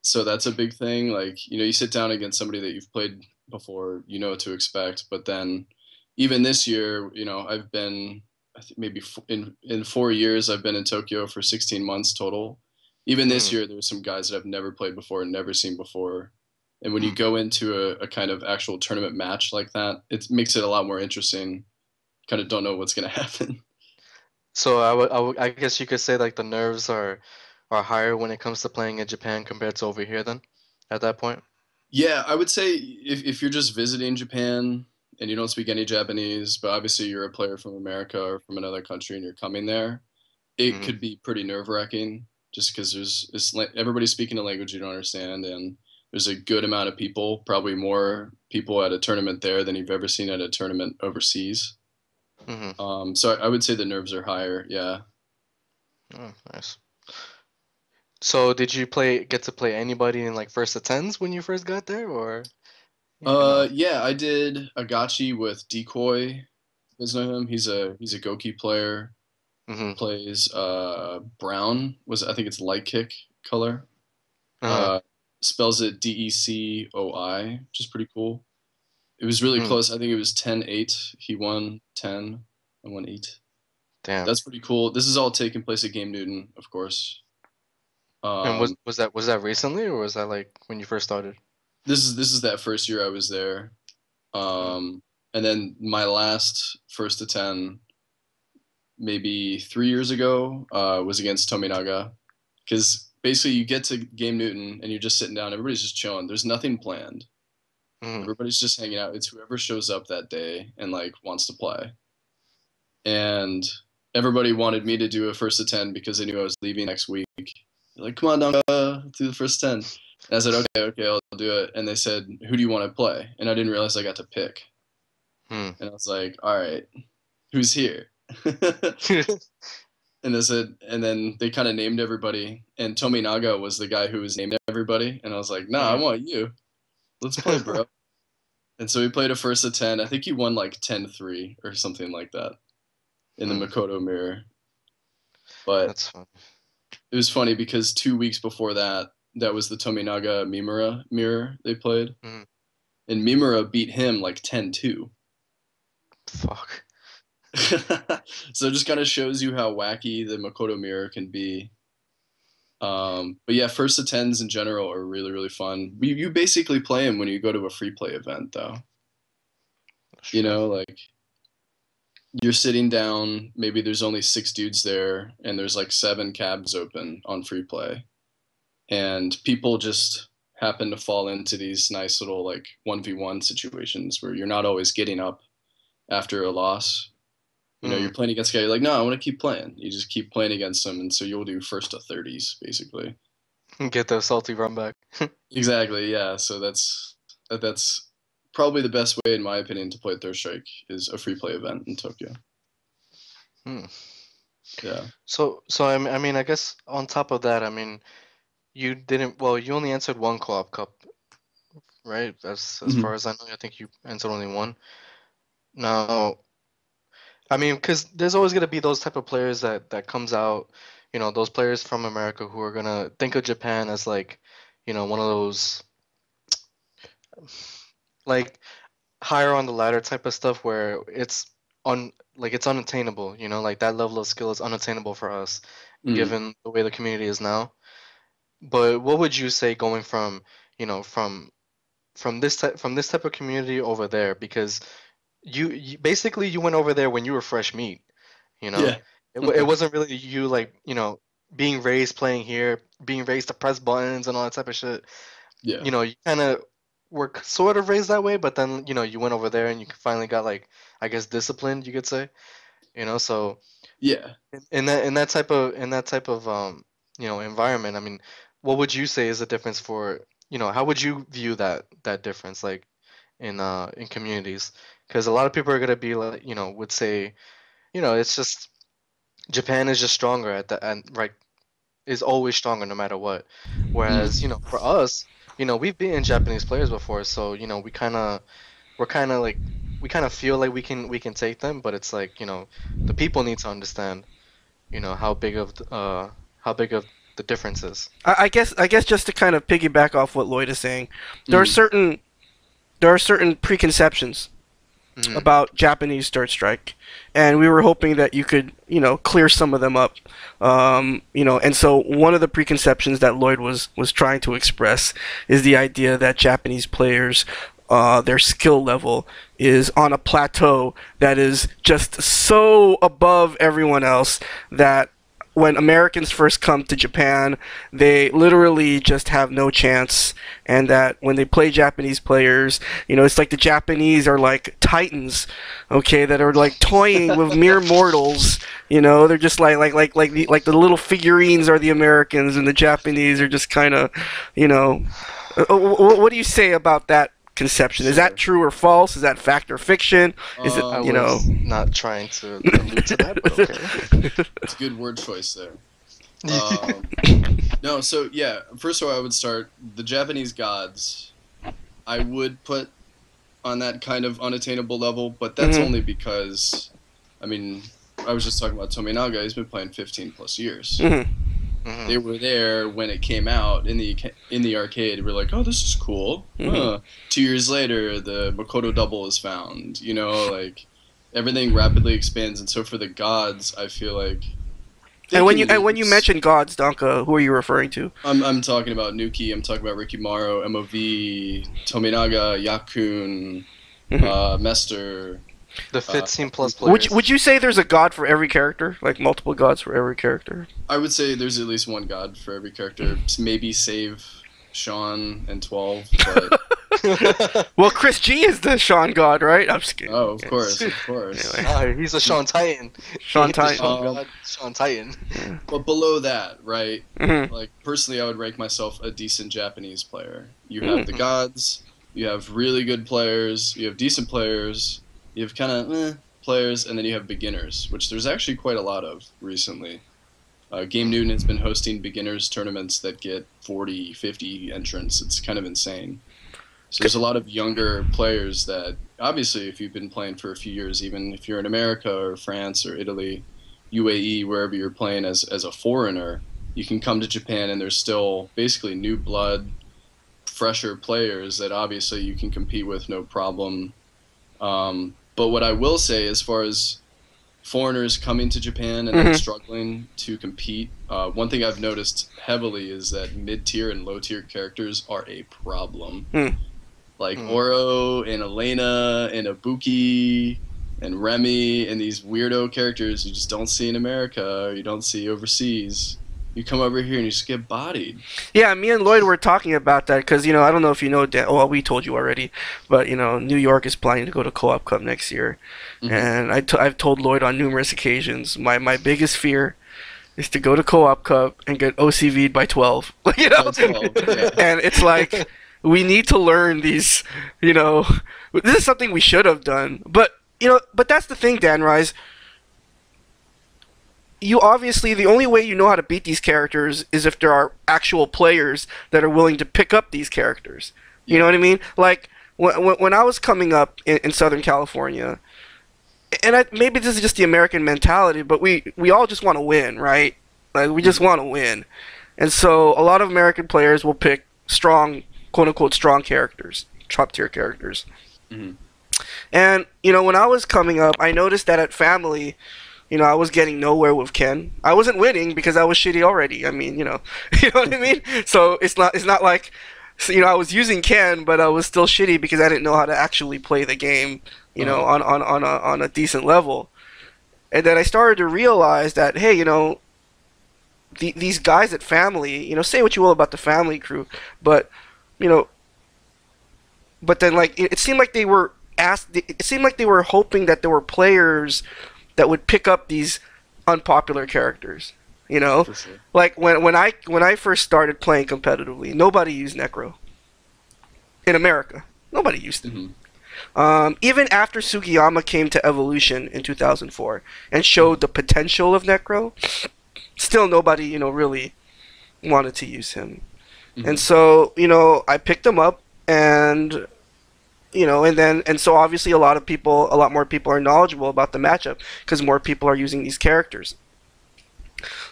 so that's a big thing. Like, you sit down against somebody that you've played before, you know what to expect. But then, even this year, I've been, I think maybe in 4 years, I've been in Tokyo for 16 months total. Even this Hmm. year, there's some guys that I've never played before and never seen before. And when you go into a kind of actual tournament match like that, it makes it a lot more interesting. Kind of don't know what's going to happen. So I guess you could say like the nerves are higher when it comes to playing in Japan compared to over here then at that point. Yeah, I would say if you're just visiting Japan and you don't speak any Japanese, but obviously you're a player from America or from another country and you're coming there, it Hmm. could be pretty nerve-wracking just because everybody's speaking a language you don't understand, and there's a good amount of people, probably more people at a tournament there than you've ever seen at a tournament overseas. Hmm. So I would say the nerves are higher. Yeah. Oh, nice. So did you get to play anybody in like first attends when you first got there or no? Yeah, I did Agachi with Decoy. You guys know him? He's a Goki player. Hmm. Plays Brown, was I think it's light kick color. Uh-huh. Uh, spells it DECOI, which is pretty cool. It was really close. I think it was 10-8. He won 10. I won 8. Damn. That's pretty cool. This is all taking place at Game Newton, of course. And was that recently, or was that like when you first started? This is that first year I was there. And then my last first to 10, maybe 3 years ago, was against Tominaga. Because basically you get to Game Newton and you're just sitting down. Everybody's just chilling. There's nothing planned. Everybody's just hanging out. It's whoever shows up that day and like wants to play. And everybody wanted me to do a first to 10 because they knew I was leaving next week. They're like, come on, Dankah, do the first 10. And I said, okay, I'll do it. And they said, who do you want to play? And I didn't realize I got to pick. And I was like, all right, who's here? And they said, and then they kind of named everybody. And Tominaga was the guy who was named everybody. And I was like, nah, I want you. Let's play, bro. And so we played a first to 10. I think he won like 10-3 or something like that in the Makoto mirror. But that's funny. It was funny because 2 weeks before that, that was the Tominaga Mimura mirror they played. And Mimura beat him like 10-2. Fuck. So it just kind of shows you how wacky the Makoto mirror can be. But yeah, first to 10s in general are really, really fun. You basically play them when you go to a free play event, though. You know, like you're sitting down, maybe there's only 6 dudes there, and there's like 7 cabs open on free play. And people just happen to fall into these nice little like 1v1 situations where you're not always getting up after a loss. You know, you're playing against a guy, you're like, no, I want to keep playing. You just keep playing against them, and so you'll do first to 30s, basically. Get the salty run back. Exactly, yeah. So that's probably the best way, in my opinion, to play Third Strike is a free play event in Tokyo. Yeah. So I mean, I guess on top of that, I mean, you only answered one co-op cup, right? As far as I know, I think you answered only one. Now, I mean, because there's always going to be those type of players that comes out, you know, those players from America who are going to think of Japan as like, you know, one of those like higher on the ladder type of stuff where it's unattainable, you know, like that level of skill is unattainable for us given the way the community is now. But what would you say going from, you know, from this type of community over there, because you basically you went over there when you were fresh meat, you know. Yeah. It wasn't really you, like, you know, being raised playing here, being raised to press buttons and all that type of shit. Yeah. You know, you kind of were sort of raised that way, but then, you know, you went over there and you finally got, like, I guess, disciplined, you could say, you know. So yeah, in that type of you know, environment, I mean, what would you say is the difference for, you know, how would you view that difference, like, in communities? Because a lot of people are gonna be like, you know, would say, you know, it's just Japan is just stronger at that, and right, is always stronger no matter what. Whereas, you know, for us, you know, we've beaten Japanese players before, so, you know, we kind of feel like we can take them, but it's like, you know, the people need to understand, you know, how big of the difference is. I guess just to kind of piggyback off what Lloyd is saying, there are certain preconceptions about Japanese Third Strike, and we were hoping that you could, you know, clear some of them up, you know. And so one of the preconceptions that Lloyd was trying to express is the idea that Japanese players, their skill level is on a plateau that is just so above everyone else that when Americans first come to Japan, they literally just have no chance, and that when they play Japanese players, you know, it's like the Japanese are like titans, okay, that are like toying with mere mortals. You know, they're just like the little figurines are the Americans, and the Japanese are just kind of, you know. What do you say about that conception? Is that true or false? Is that fact or fiction? Is it, you know? Not trying to allude to that, but okay. It's a good word choice there. No, so yeah, first of all, I would start the Japanese gods. I would put on that kind of unattainable level, but that's only because, I mean, I was just talking about Tominaga. He's been playing 15 plus years. They were there when it came out in the arcade. We're like, oh, this is cool. 2 years later, the Makoto double is found. You know, like everything rapidly expands, and so for the gods, I feel like. And when you mention gods, Dankah, who are you referring to? I'm talking about Nuki. I'm talking about Rikimaru, MOV, Tominaga, Yakun, Mester. The 15 plus players. Would you say there's a god for every character? Like multiple gods for every character? I would say there's at least one god for every character. Maybe save Sean and 12, but... Well, Chris G is the Sean god, right? I'm just kidding. Oh, of course. Anyway. He's a Sean Titan. Sean Titan. Sean Titan. But below that, right? Mm-hmm. Like, personally, I would rank myself a decent Japanese player. You have the gods, you have really good players, you have decent players, you have kind of players, and then you have beginners, which there's actually quite a lot of recently. Game Newton has been hosting beginners tournaments that get 40, 50 entrants. It's kind of insane. So there's a lot of younger players that, obviously, if you've been playing for a few years, even if you're in America or France or Italy, UAE, wherever you're playing as a foreigner, you can come to Japan and there's still basically new blood, fresher players that obviously you can compete with no problem. But what I will say, as far as foreigners coming to Japan and then struggling to compete, one thing I've noticed heavily is that mid-tier and low-tier characters are a problem. Like Oro and Elena and Ibuki and Remy and these weirdo characters you just don't see in America or you don't see overseas. You come over here and you just get bodied. Yeah, me and Lloyd were talking about that because, I don't know if you know, well, we told you already, but, New York is planning to go to Co-op Cup next year. And I've told Lloyd on numerous occasions, my biggest fear is to go to Co-op Cup and get OCV'd by 12. By 12, yeah. And it's like, we need to learn these, this is something we should have done. But, but that's the thing, Dan Rise. You obviously, the only way you know how to beat these characters is if there are actual players that are willing to pick up these characters. You know what I mean? Like, when I was coming up in Southern California, and maybe this is just the American mentality, but we all just want to win, right? Like, we just want to win. And so a lot of American players will pick strong, quote-unquote, strong characters, top-tier characters. And, when I was coming up, I noticed that at Family... I was getting nowhere with Ken. I wasn't winning because I was shitty already. I mean, you know what I mean? So it's not like, I was using Ken, but I was still shitty because I didn't know how to actually play the game, on a decent level. And then I started to realize that, hey, these guys at Family, say what you will about the Family crew, but, but then it seemed like they were hoping that there were players that would pick up these unpopular characters, For sure. Like when I first started playing competitively, nobody used Necro. In America, nobody used it. Even after Sugiyama came to Evolution in 2004 and showed the potential of Necro, still nobody, really wanted to use him. And so, I picked him up and so obviously a lot more people are knowledgeable about the matchup because more people are using these characters.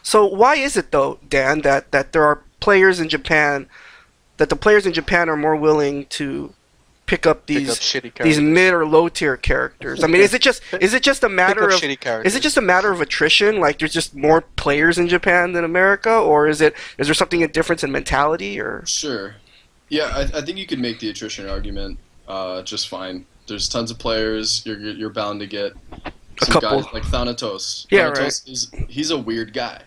So why is it though, Dan, that there are players in Japan, that the players in Japan are more willing to pick up these mid or low tier characters? I mean, is it just a matter of attrition? Like there's just more players in Japan than America, or is there something a difference in mentality? Or sure, yeah, I think you could make the attrition argument. Just fine. There's tons of players. You're bound to get some guys like Thanatos. Yeah, Thanatos he's a weird guy.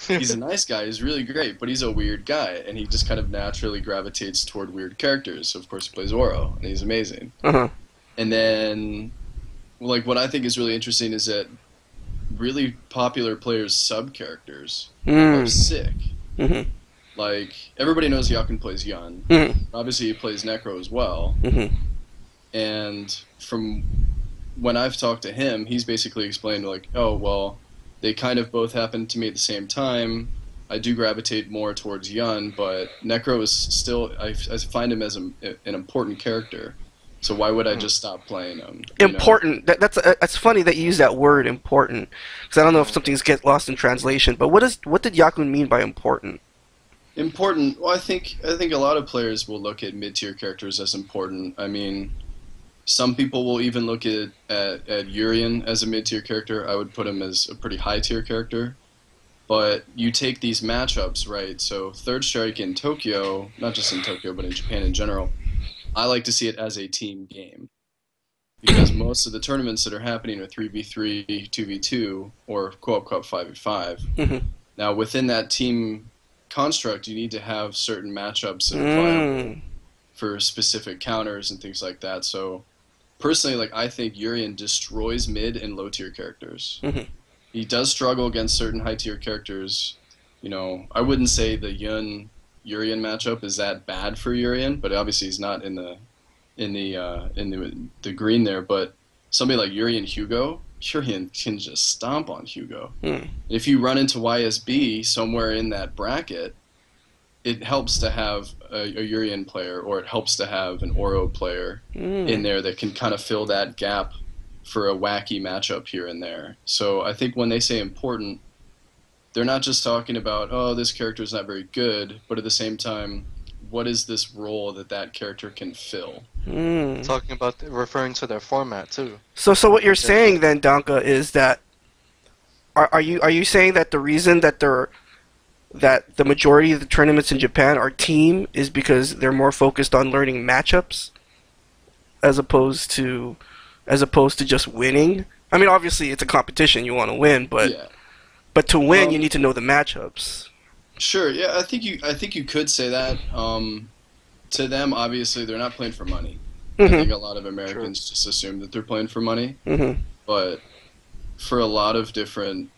He's a nice guy. He's really great, but he's a weird guy, and he just kind of naturally gravitates toward weird characters. So of course, he plays Oro, and he's amazing. And then, what I think is really interesting is that really popular players' sub characters are sick. Like, everybody knows Yakun plays Yun. Obviously, he plays Necro as well. And from when I've talked to him, he's basically explained, oh, well, they kind of both happened to me at the same time. I do gravitate more towards Yun, but Necro is still, I find him as an important character. So why would I Hmm. just stop playing them? You know, Important. That's funny that you use that word important, because I don't know if Hmm. something's get lost in translation. But what did Yakun mean by important? important. Well, I think a lot of players will look at mid tier characters as important. I mean, some people will even look at Urian as a mid tier character. I would put him as a pretty high tier character. But you take these matchups, right? So Third Strike in Tokyo, not just in Tokyo, but in Japan in general, I like to see it as a team game because most of the tournaments that are happening are 3v3, 2v2, or co-op 5v5. Mm-hmm. Now, within that team construct, you need to have certain matchups that are viable Mm. for specific counters and things like that. So, personally, like I think Urian destroys mid and low tier characters. Mm-hmm. He does struggle against certain high tier characters. I wouldn't say the Yun Urian matchup is that bad for Urian, but obviously he's not in the green there. But somebody like Urian Hugo, Urian can just stomp on Hugo. Mm. If you run into YSB somewhere in that bracket, it helps to have a Urian player, or it helps to have an Oro player in Mm. there that can kind of fill that gap for a wacky matchup here and there. So I think when they say important, they're not just talking about, oh, this character is not very good, but at the same time, what is this role that that character can fill? Mm. Talking about referring to their format too. So what you're Like their saying then, Dankah, is that are you saying that the reason that the majority of the tournaments in Japan are team is because they're more focused on learning matchups as opposed to just winning? I mean, obviously it's a competition, you want to win, Yeah. but to win you Um, need to know the matchups. sure. Yeah, I think you could say that. To them, obviously, they're not playing for money. I think Mhm. a lot of true. Americans just assume that they're playing for money, Mhm. but for a lot of different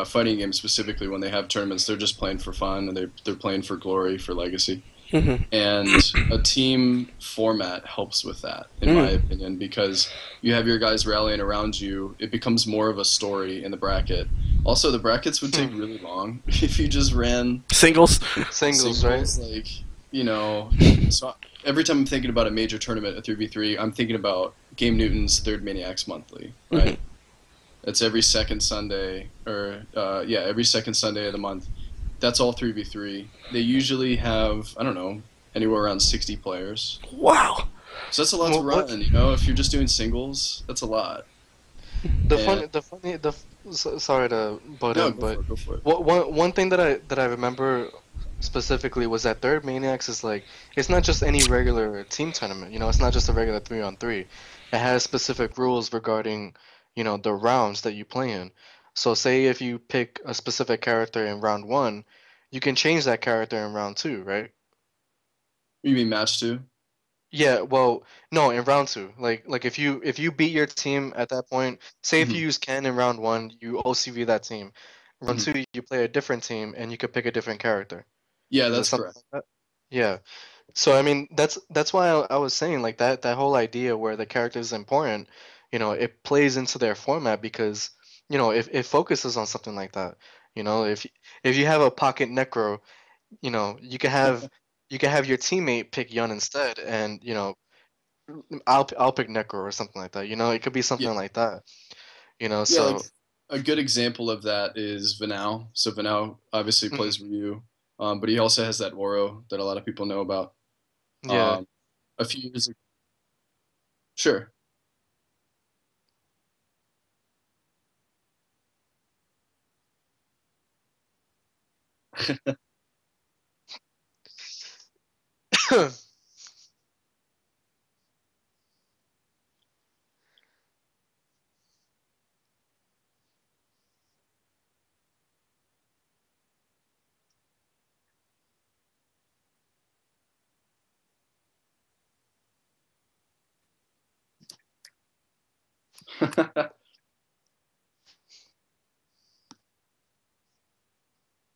fighting games, specifically when they have tournaments, they're just playing for fun and they're playing for glory, for legacy. Mhm. And a team format helps with that, in my Mm. opinion, because you have your guys rallying around you. It becomes more of a story in the bracket. Also, the brackets would take Hmm. really long if you just ran Singles. Singles, right? singles. So every time I'm thinking about a major tournament, a 3v3, I'm thinking about Game Newton's Third Maniacs Monthly, Mhm. right? It's every second Sunday, or yeah, every second Sunday of the month. That's all 3v3. They usually have, I don't know, anywhere around 60 players. Wow. So that's a lot to Well, what run, if you're just doing singles, that's a lot. the And funny the funny the sorry to butt no, in, go for but it, go for it. one thing that I remember specifically was that Third Maniacs is like it's not just any regular team tournament. It's not just a regular 3-on-3. It has specific rules regarding the rounds that you play in. So say if you pick a specific character in round one, you can change that character in round two, right? You mean match two? Yeah, well, no, in round two. Like if you beat your team at that point, say if Hmm. you use Ken in round one, you OCV that team. Round Hmm. two, you play a different team and you could pick a different character. Yeah, Is it that's something correct. like that? Yeah. So I mean, that's why I was saying like that whole idea where the character is important, it plays into their format because if it focuses on something like that. If you have a pocket necro, you can have your teammate pick Yun instead, and I'll pick Necro or something like that. It could be Yeah, something like that. yeah. Like So a good example of that is Vanao. So Vanao obviously mhm, plays Ryu, but he also has that Oro that a lot of people know about. yeah. Um, a few years ago, sure.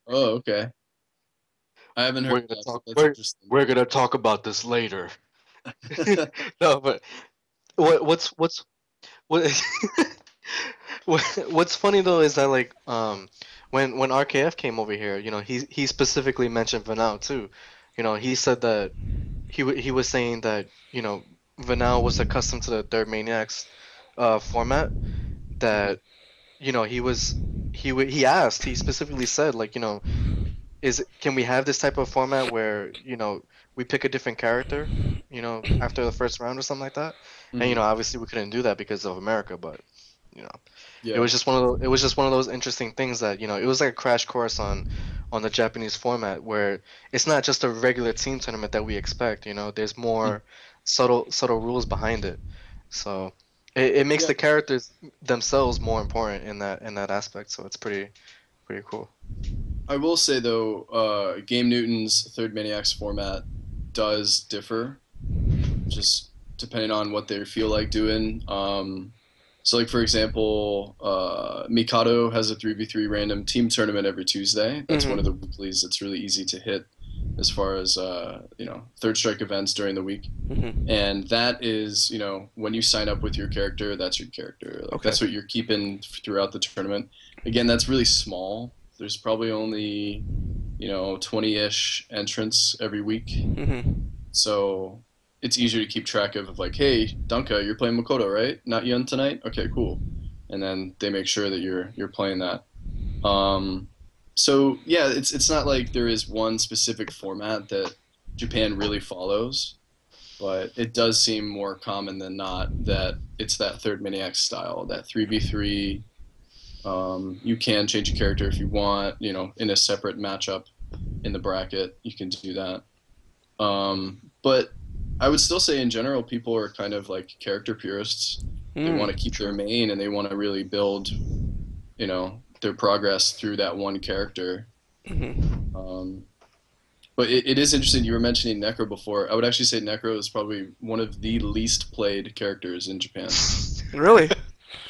Oh, okay. I haven't heard we're gonna that, but talk. that's We're interesting. we're gonna talk about this later. No, but what what's funny though is that like when RKF came over here, he specifically mentioned Vanao too. He said that he was saying that Vanal was accustomed to the Third Maniacs format, Mhm. that he asked, he specifically said, like, can we have this type of format where, we pick a different character, after the first round or something like that? And Mhm. obviously we couldn't do that because of America, but you know, Yeah. it was just one of those interesting things that, it was like a crash course on the Japanese format, where it's not just a regular team tournament that we expect, there's Mhm. more subtle rules behind it. So it makes Yeah. the characters themselves more important in that aspect, so it's pretty cool. I will say though, Game Newton's Third Maniacs format does differ, just depending on what they feel like doing. So, like for example, Mikado has a 3v3 random team tournament every Tuesday. That's one of the Mhm. weeklies that's really easy to hit as far as third strike events during the week. Mhm. And that is, when you sign up with your character, that's your character. Like Okay. that's what you're keeping throughout the tournament. Again, that's really small. There's probably only 20-ish entrants every week, Mhm. so it's easier to keep track of like, hey, Dankah, you're playing Makoto, right? Not Yun tonight? Okay, cool. And then they make sure that you're playing that. Um, so yeah, it's not like there is one specific format that Japan really follows, but it does seem more common than not that it's that third mini X style, that 3v3. You can change a character if you want, in a separate matchup in the bracket, you can do that. But I would still say in general, people are kind of like character purists. They want to Mm. keep their True. main and they want to really build, their progress through that one character. Mhm. Um, but it is interesting. You were mentioning Necro before. I would actually say Necro is probably one of the least played characters in Japan. Really?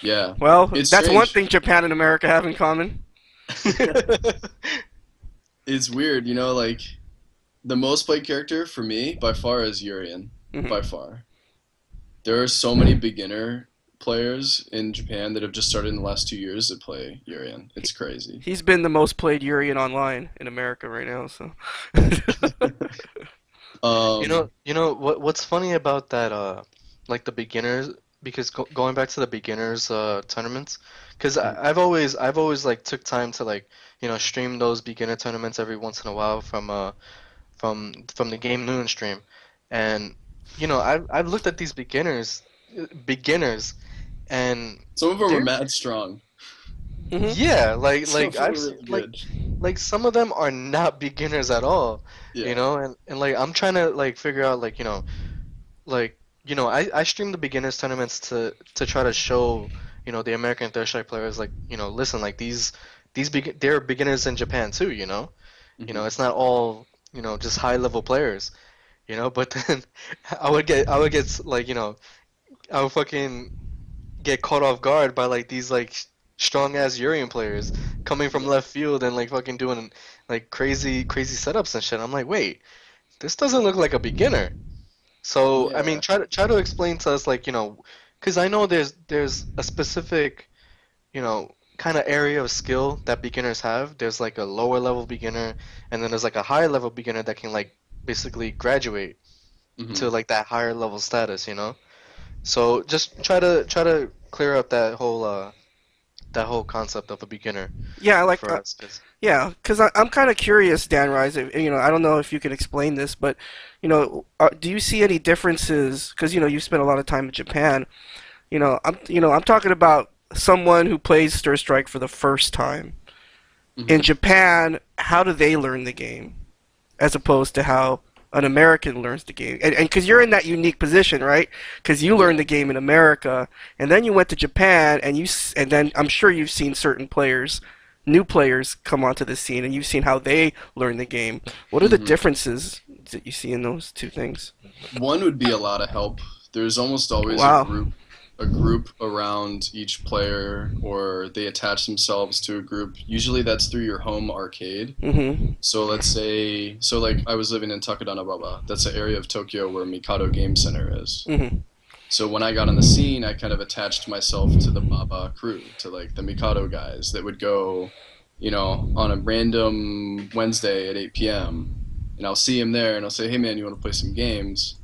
Yeah, Well, it's that's one strange. thing Japan and America have in common. It's weird, like the most played character for me by far is Urian, by Mhm. far. There are so many beginner players in Japan that have just started in the last 2 years that play Urian. It's crazy. He's been the most played Urian online in America right now, so. Um, What's funny about that, like the beginners, because going back to the beginners tournaments, because I've always like took time to, like, stream those beginner tournaments every once in a while from the Game Noon stream. And I've looked at these beginners, and some of them are they're, mad strong. Mhm. yeah, Some of them I've are really like good. some of them are not beginners at all, Yeah. and like I'm trying to like figure out, like, like, I stream the beginners tournaments to try to show, the American Third Strike players, like, listen, like, they're beginners in Japan too, Hmm. it's not all, just high level players, but then I would get, like, I would fucking get caught off guard by, like, these, like, strong ass Urian players coming from Yeah. left field and, like, fucking doing, like, crazy setups and shit. I'm like, wait, this doesn't look like a beginner. So, I mean, Yeah. try to explain to us, like, because I know there's a specific, kind of area of skill that beginners have. There's like a lower level beginner, and then there's like a higher level beginner that can, like, basically graduate Hmm. to, like, that higher level status. So just try to clear up that whole concept of a beginner Yeah, like for us, 'cause yeah, because I'm kind of curious, Dan Rise. I don't know if you can explain this, but do you see any differences? Because you spent a lot of time in Japan. I'm talking about someone who plays Stir Strike for the first time in Hmm. Japan. How do they learn the game, as opposed to how an American learns the game? And because you're in that unique position, right? Because you learned Yeah. the game in America, and then you went to Japan, and then I'm sure you've seen certain players, new players, come onto the scene, and you've seen how they learn the game. What are the Hmm. differences that you see in those two things? One would be a lot of help. There's almost always a Wow. group around each player, or they attach themselves to a group. Usually that's through your home arcade. Mhm. So let's say, so like I was living in Takadanababa. That's an area of Tokyo where Mikado Game Center is. Mhm. So when I got on the scene, I kind of attached myself to the Baba crew, to like the Mikado guys that would go, on a random Wednesday at 8 p.m. And I'll see him there and I'll say, hey man, you want to play some games?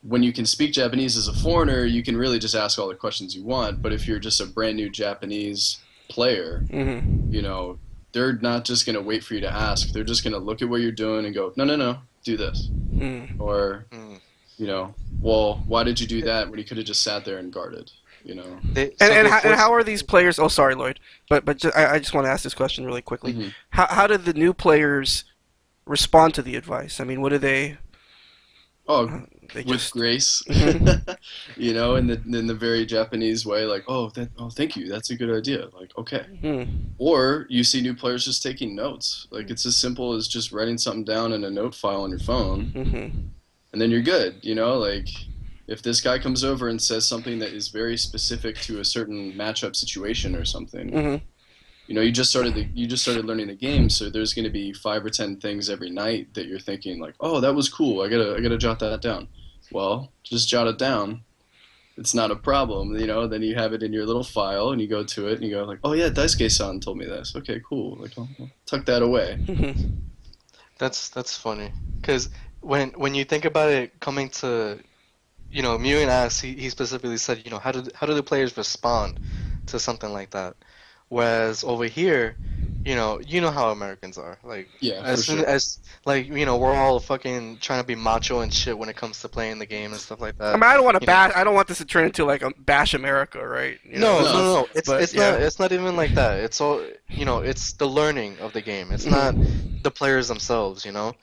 when you can speak Japanese as a foreigner, you can really just ask all the questions you want. But if you're just a brand new Japanese player, you know, they're not just going to wait for you to ask. They're just going to look at what you're doing and go, no, no, no, do this. Or, you know, well, why did you do that when you could have just sat there and guarded? You know. And how are these players? Oh, sorry, Lloyd. But I just want to ask this question really quickly. How did the new players respond to the advice? I mean, what do they? Oh, with grace, you know, in the very Japanese way, like, oh, thank you, that's a good idea. Like, okay. Or you see new players just taking notes. Like, it's as simple as just writing something down in a note file on your phone, and then you're good. You know, like, if this guy comes over and says something that is very specific to a certain matchup situation or something. You know, you just started learning the game, so there's going to be 5 or 10 things every night that you're thinking like, oh, that was cool. I gotta jot that down. Well, just jot it down. It's not a problem, you know. Then you have it in your little file, and you go to it, and you go like, oh yeah, Daisuke-san told me this. Okay, cool. Like, I'll tuck that away. That's funny, because when you think about it coming to, you know, Muin asked, he specifically said, you know, how do the players respond to something like that? Whereas over here, you know how Americans are. Like, as soon as, like, you know, we're all fucking trying to be macho and shit when it comes to playing the game and stuff like that. I mean, I don't want to bash. I don't want this to turn into like a bash America, right? You know, no. It's not even like that. It's all, you know, it's the learning of the game. It's not the players themselves, you know,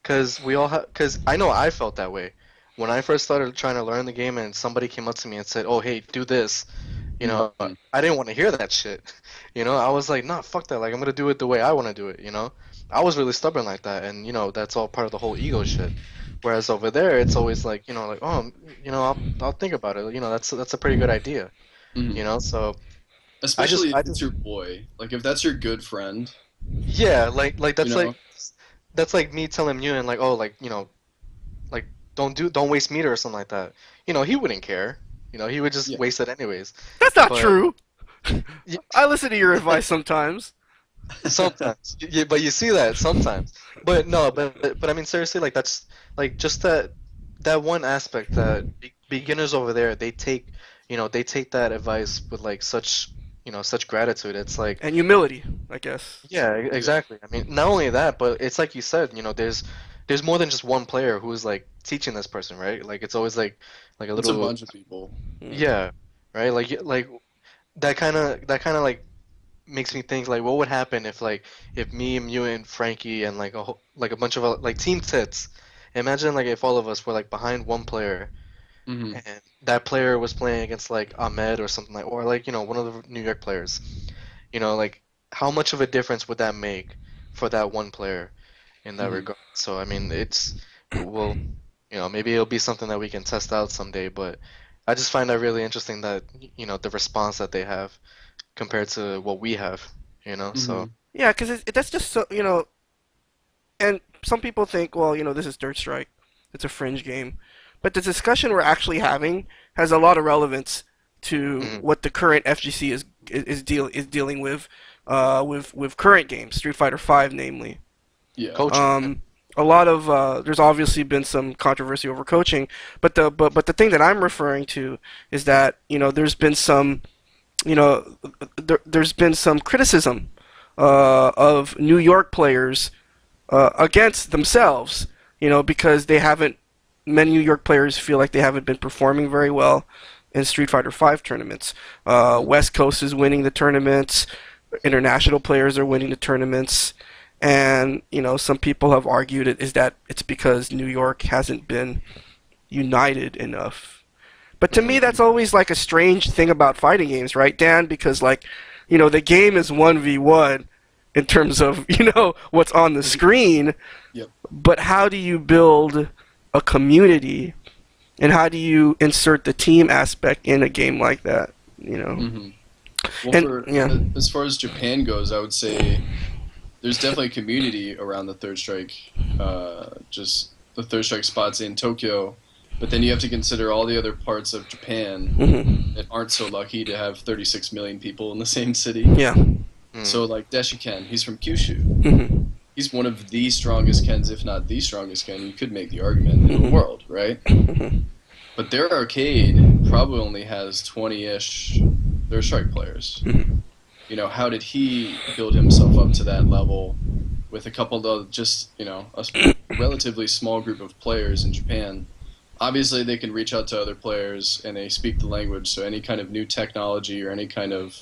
because I know I felt that way when I first started trying to learn the game, and somebody came up to me and said, "Oh, hey, do this." You know, I didn't want to hear that shit. You know, I was like, nah, fuck that. Like, I'm gonna do it the way I want to do it. You know, I was really stubborn like that, and you know, that's all part of the whole ego shit. Whereas over there, it's always like, you know, like, oh, you know, I'll think about it. You know, that's a pretty good idea. You know, so especially if it's your boy. Like, if that's your good friend. Yeah, like that's, you know? That's like me telling you and like, oh, like, you know, like don't waste meter or something like that. You know, he wouldn't care. You know, he would just waste it anyways. That's not true. I listen to your advice sometimes. Sometimes, but you see that sometimes. But no, but I mean, seriously, like, that's like just that one aspect that beginners over there, they take that advice with like such gratitude. It's like, and humility, I guess. Yeah, exactly. I mean, not only that, but it's like you said, you know, there's more than just one player who's like teaching this person, right? Like, it's always like a little. It's a bunch of people. Yeah, right. Like that kind of like makes me think like, what would happen if me and you and Frankie and like a bunch of like team tits. Imagine like if all of us were like behind one player, and that player was playing against like Ahmed or something like, or like, you know, one of the New York players. You know, like, how much of a difference would that make for that one player in that regard? So I mean, well, you know, maybe it'll be something that we can test out someday. But I just find that really interesting that, you know, the response that they have compared to what we have, you know. So yeah, because that's just so, you know, and some people think, well, you know, this is Dirt Strike, it's a fringe game, but the discussion we're actually having has a lot of relevance to what the current FGC is dealing with current games, Street Fighter V, namely. Yeah. Coaching. A lot of there's obviously been some controversy over coaching, but the thing that I'm referring to is that, you know, there's been some, you know, there's been some criticism of New York players against themselves, you know, because many New York players feel like they haven't been performing very well in Street Fighter V tournaments. West Coast is winning the tournaments, international players are winning the tournaments. And, you know, some people have argued that it's because New York hasn't been united enough. But to me, that's always like a strange thing about fighting games, right, Dan? Because, like, you know, the game is 1v1 in terms of, you know, what's on the screen. Yep. But how do you build a community, and how do you insert the team aspect in a game like that, you know? Well, as far as Japan goes, I would say there's definitely a community around the Third Strike, just the Third Strike spots in Tokyo, but then you have to consider all the other parts of Japan that aren't so lucky to have 36 million people in the same city. Yeah. So like Deshiken, he's from Kyushu. He's one of the strongest Kens, if not the strongest Ken. You could make the argument in the world, right? but their arcade probably only has 20-ish Third Strike players. You know, how did he build himself up to that level with a couple of just, you know, a relatively small group of players in Japan? Obviously, they can reach out to other players and they speak the language, so any kind of new technology or any kind of,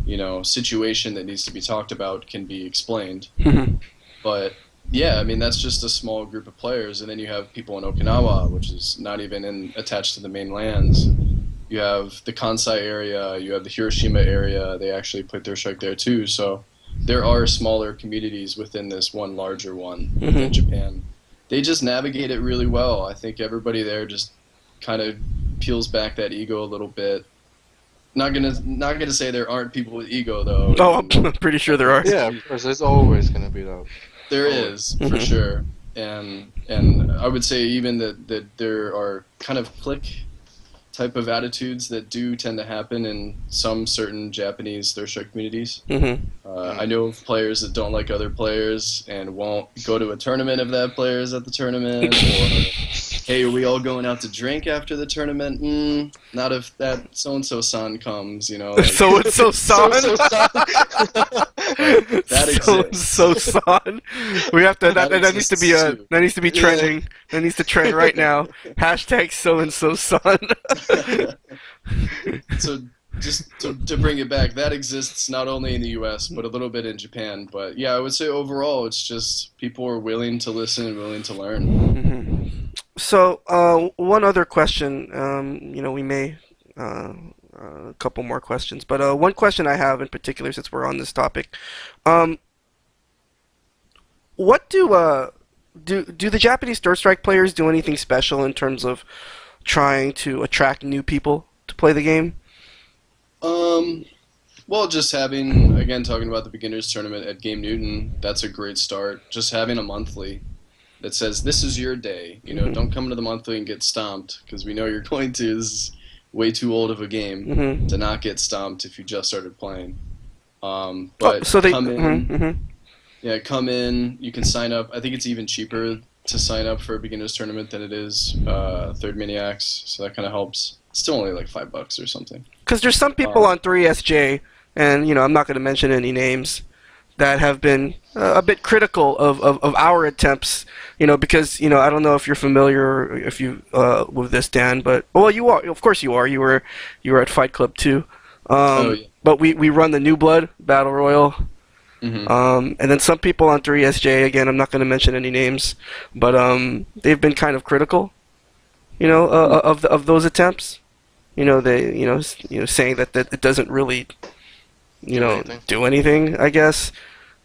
you know, situation that needs to be talked about can be explained. But yeah, I mean, that's just a small group of players, and then you have people in Okinawa, which is not even attached to the main lands. You have the Kansai area, you have the Hiroshima area, they actually put their strike there too, so there are smaller communities within this one larger one in Japan. They just navigate it really well. I think everybody there just kind of peels back that ego a little bit. Not gonna say there aren't people with ego though. Oh, I'm pretty sure there are. Yeah, of course. There's always gonna be that. There is, for sure. And I would say even that there are kind of clique type of attitudes that do tend to happen in some certain Japanese Third Strike communities. I know of players that don't like other players and won't go to a tournament if that player is at the tournament, or hey, are we all going out to drink after the tournament? Not if that so-and-so san comes, you know. Like, So-and-so san? That exists. So-san. We have to, that needs to be that needs to be trending. That needs to trend right now. Hashtag so-and-so san. So just to bring it back, that exists not only in the US but a little bit in Japan. But yeah, I would say overall it's just people are willing to listen and willing to learn. So one other question, you know, we may a couple more questions, but one question I have in particular, since we're on this topic, what do the Japanese Third Strike players do anything special in terms of trying to attract new people to play the game? Well, just having, again, talking about the beginners tournament at Game Newton, that's a great start. Just having a monthly that says, this is your day. You know, don't come to the monthly and get stomped, because we know you're going to. This is way too old of a game to not get stomped if you just started playing. But so they come in. Yeah, come in. You can sign up. I think it's even cheaper to sign up for a beginners tournament than it is Third Maniacs, so that kind of helps. It's still only like $5 or something. Because there's some people on 3SJ, and you know, I'm not going to mention any names, that have been a bit critical of our attempts. You know, because you know, I don't know if you're familiar if you with this, Dan, but well, you are. Of course, you are. You were at Fight Club too. Yeah. But we run the New Blood Battle Royal. And then some people on 3SJ, again, I'm not going to mention any names, but they've been kind of critical, you know, of those attempts. You know, saying that it doesn't really, do anything, I guess.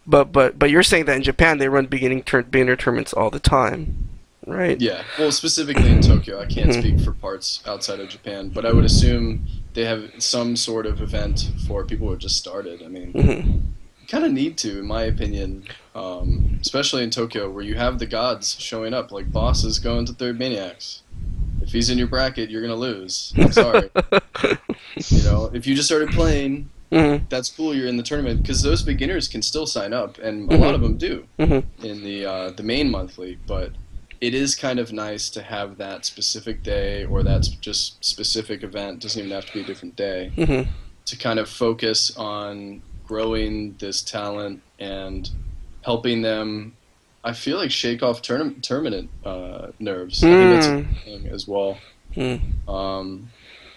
But you're saying that in Japan they run beginner tournaments all the time, right? Yeah. Well, specifically in Tokyo, I can't speak for parts outside of Japan, but I would assume they have some sort of event for people who have just started. I mean. Kind of need to, in my opinion, especially in Tokyo, where you have the gods showing up, like Boss is going to Third Maniacs. If he's in your bracket, you're gonna lose. I'm sorry. You know, if you just started playing, that's cool. You're in the tournament, because those beginners can still sign up, and a lot of them do in the main monthly. But it is kind of nice to have that specific day, or that just specific event. Doesn't even have to be a different day to kind of focus on growing this talent and helping them, I feel like, shake off tournament nerves. I think that's a thing as well.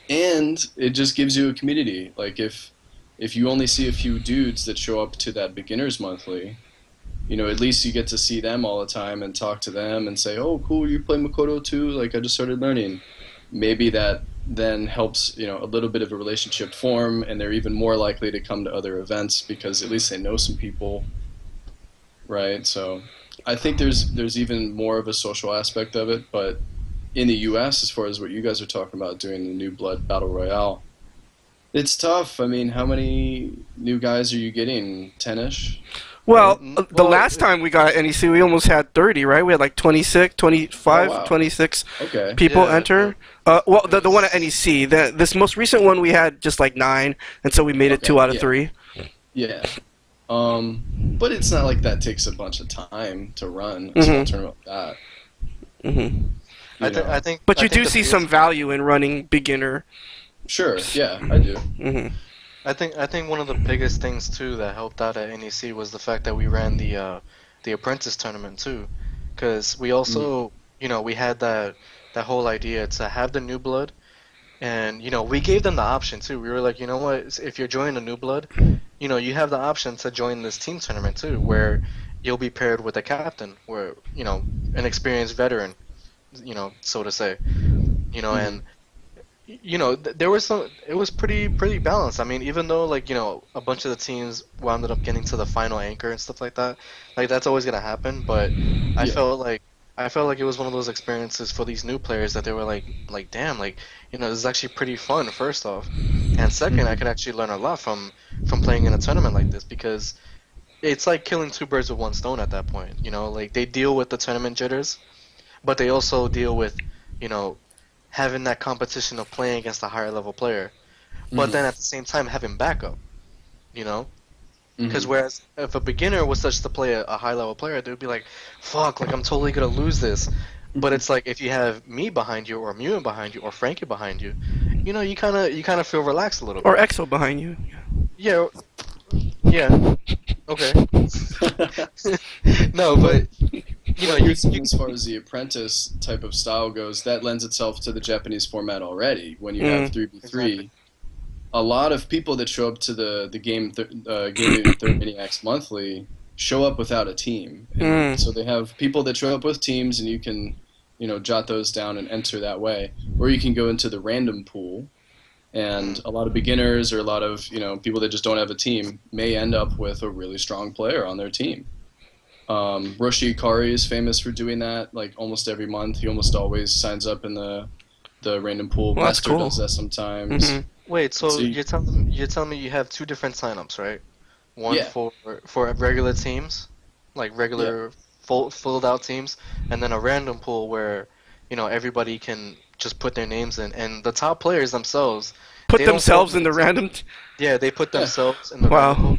And it just gives you a community. Like if you only see a few dudes that show up to that beginners monthly, you know, at least you get to see them all the time and talk to them and say, oh, cool, you play Makoto too? Like, I just started learning. Maybe that then helps, you know, a little bit of a relationship form, and they're even more likely to come to other events because at least they know some people, right? So I think there's even more of a social aspect of it. But in the US, as far as what you guys are talking about doing the New Blood Battle Royale, it's tough. I mean, how many new guys are you getting? 10-ish? Well, the last time we got NEC, we almost had 30, right? We had like 26, 25, 26 people enter. Well, the one at NEC, this most recent one we had just like 9, and so we made it 2 out of 3. Yeah. But it's not like that takes a bunch of time to run a small tournament like that. You know. But you do the see some value in running beginner. Sure, yeah, I do. Mm-hmm. I think one of the biggest things too that helped out at NEC was the fact that we ran the apprentice tournament too, because we also we had that whole idea to have the new blood, and we gave them the option too. We were like, you know what, if you're joining a new blood, you have the option to join this team tournament too, where you'll be paired with a captain, where an experienced veteran, so to say, and there was some. It was pretty balanced. I mean, even though like a bunch of the teams wound up getting to the final anchor and stuff like that, like that's always gonna happen. But I felt like it was one of those experiences for these new players that they were like damn, like this is actually pretty fun. First off, and second, I could actually learn a lot from playing in a tournament like this because it's like killing two birds with one stone at that point. Like they deal with the tournament jitters, but they also deal with having that competition of playing against a higher level player, but then at the same time having backup, because whereas if a beginner was such to play a high level player, they would be like, fuck, like I'm totally gonna lose this. But it's like if you have me behind you, or Mew behind you, or Frankie behind you, you kind of feel relaxed a little bit. Or Exo behind you. Yeah. Yeah. Okay. No, but as far as the apprentice type of style goes, that lends itself to the Japanese format already. When you have 3v3, exactly. A lot of people that show up to the game Third Maniacs monthly show up without a team. And so they have people that show up with teams, and you can jot those down and enter that way, or you can go into the random pool. And a lot of beginners or a lot of people that just don't have a team may end up with a really strong player on their team. Roshi Ikari is famous for doing that. Like almost every month, he almost always signs up in the random pool. Well, that's Master cool. does that sometimes. Wait, so you're telling me you have two different signups, right? One for regular teams, like regular filled out teams, and then a random pool where everybody can just put their names in, and the top players themselves Put themselves in the random. Yeah, they put themselves in the random pool.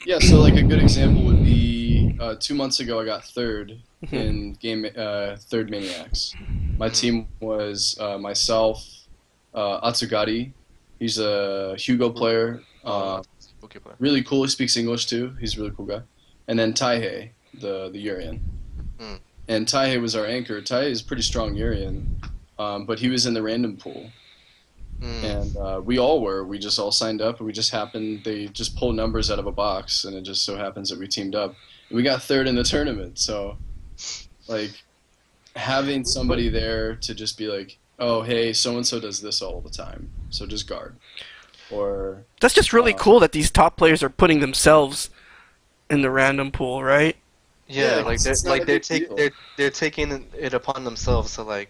Yeah, so like a good example would be 2 months ago I got third in game Third Maniacs. My team was myself, Atsugari. He's a Hugo player. Really cool. He speaks English too. He's a really cool guy. And then Taihei, the Urian. And Taihei was our anchor. Taihei is pretty strong Urian, but he was in the random pool. And we all were. We just all signed up, and they just pulled numbers out of a box, and it just so happens that we teamed up. And we got third in the tournament. So, like, having somebody there to just be like, oh, hey, so-and-so does this all the time, so just guard. Or that's just really cool that these top players are putting themselves in the random pool, right? Yeah, they're taking it upon themselves to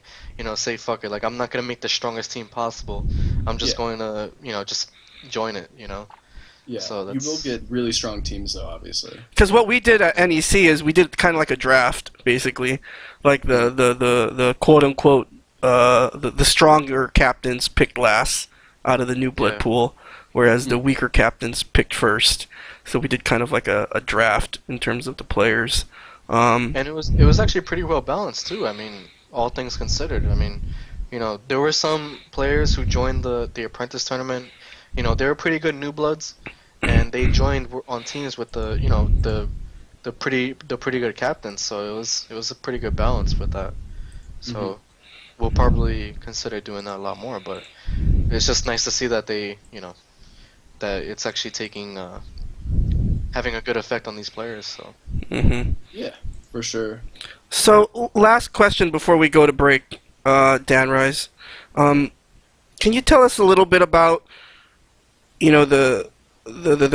say fuck it, like I'm not gonna make the strongest team possible. I'm just going to just join it, Yeah, so you will get really strong teams though, obviously. Because what we did at NEC is we did kind of like a draft, basically, like the quote unquote the stronger captains picked last out of the new blood pool, whereas the weaker captains picked first. So we did kind of like a draft in terms of the players. And it was actually pretty well balanced too. I mean, all things considered. I mean, there were some players who joined the apprentice tournament. They were pretty good new bloods, and they joined on teams with the pretty good captains. So it was a pretty good balance with that. So we'll probably consider doing that a lot more. But it's just nice to see that they that it's actually having a good effect on these players. So yeah, for sure. So last question before we go to break, Dan Rise, can you tell us a little bit about the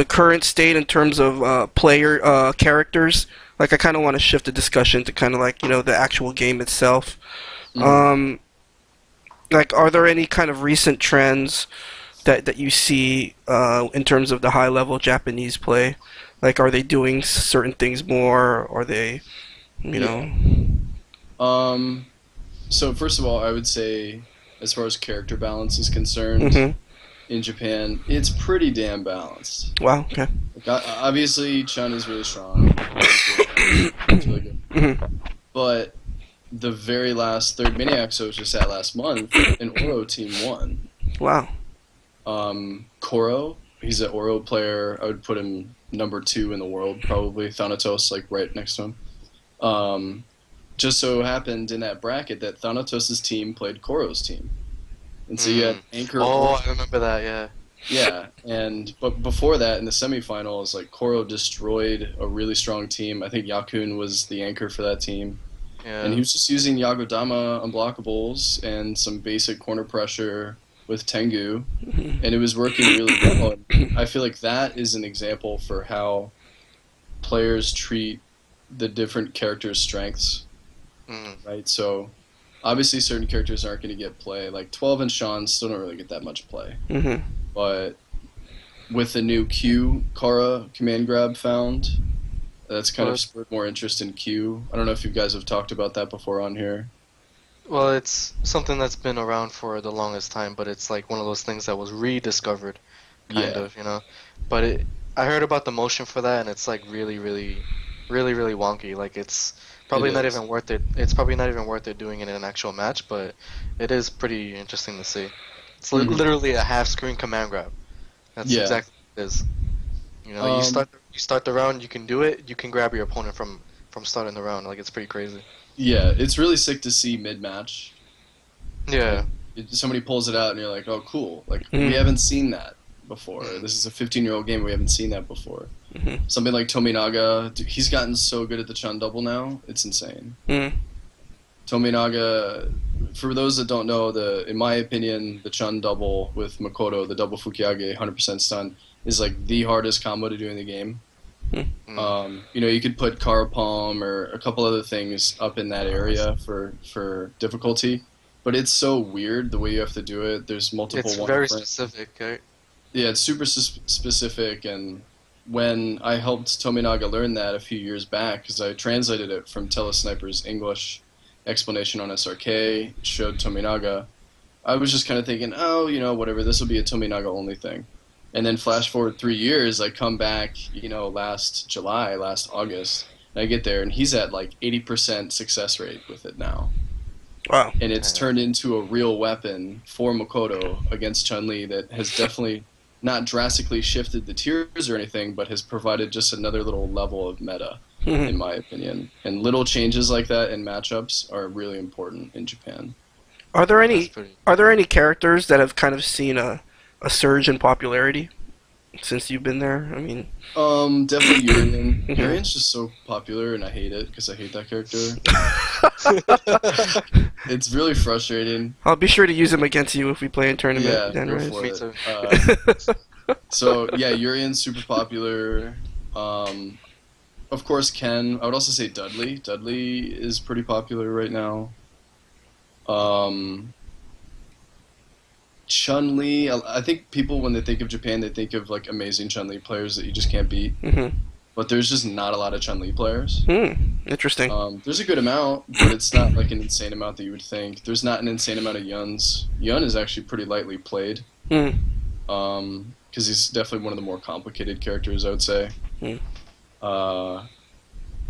current state in terms of player characters? Like I kind of want to shift the discussion to kind of like the actual game itself. Like are there any kind of recent trends that you see in terms of the high level Japanese play? Like, are they doing certain things more? Or are they, So first of all, I would say, as far as character balance is concerned, in Japan, it's pretty damn balanced. Wow. Okay. Like, obviously, Chun is really strong. He's really good. But the very last third Maniacs I was just at last month, an Oro team won. Wow. Koro, he's an Oro player. I would put him number 2 in the world, probably. Thanatos, like, right next to him. Just so happened in that bracket that Thanatos' team played Koro's team. And so you had Anchor... Oh, I remember that, yeah. Yeah, but before that, in the semifinals, like, Koro destroyed a really strong team. I think Yakun was the anchor for that team. Yeah. And he was just using Yagodama unblockables and some basic corner pressure with Tengu, and it was working really well. And I feel like that is an example for how players treat the different characters' strengths, right? So obviously certain characters aren't going to get play. Like 12 and Sean still don't really get that much play. But with the new Q Kara command grab found, that's kind of spurred more interest in Q. I don't know if you guys have talked about that before on here. Well, it's something that's been around for the longest time, but it's like one of those things that was rediscovered, kind of, you know. But I heard about the motion for that, and it's like really wonky. Like it's probably not even worth it. It's probably not even worth it doing it in an actual match, but it is pretty interesting to see. It's literally a half-screen command grab. That's exactly what it is. You know, you start the round, you can do it. You can grab your opponent from starting the round. Like it's pretty crazy. Yeah, it's really sick to see mid-match. Yeah. Somebody pulls it out and you're like, oh, cool. Like, we haven't seen that before. This is a 15-year-old game. We haven't seen that before. Something like Tominaga, dude, he's gotten so good at the Chun double now. It's insane. Tominaga, for those that don't know, in my opinion, the Chun double with Makoto, the double Fukiage, 100% stun, is like the hardest combo to do in the game. You know, you could put Kara Palm or a couple other things up in that area for difficulty, but it's so weird the way you have to do it. There's multiple. It's very specific, right? Yeah, it's super specific, and when I helped Tominaga learn that a few years back, because I translated it from Telesniper's English explanation on SRK, showed Tominaga, I was just kind of thinking, oh, you know, whatever, this will be a Tominaga only thing. And then flash forward 3 years, I come back, you know, last August, and I get there, and he's at like 80% success rate with it now. Wow. And it's turned into a real weapon for Makoto against Chun-Li that has definitely not drastically shifted the tiers or anything, but has provided just another little level of meta, in my opinion. And little changes like that in matchups are really important in Japan. Are there any characters that have kind of seen a surge in popularity since you've been there? I mean, definitely Urian. Urian's just so popular, and I hate it because I hate that character. It's really frustrating. I'll be sure to use him against you if we play in tournament. Yeah, then, go right? for Me it. too. So yeah, Urian's super popular. Of course, Ken. I would also say Dudley. Dudley is pretty popular right now. Chun-Li, I think people, when they think of Japan, they think of like amazing Chun-Li players that you just can't beat. But there's just not a lot of Chun-Li players. Interesting. There's a good amount, but it's not like an insane amount that you would think. There's not an insane amount of Yuns. Yun is actually pretty lightly played. Because he's definitely one of the more complicated characters, I would say.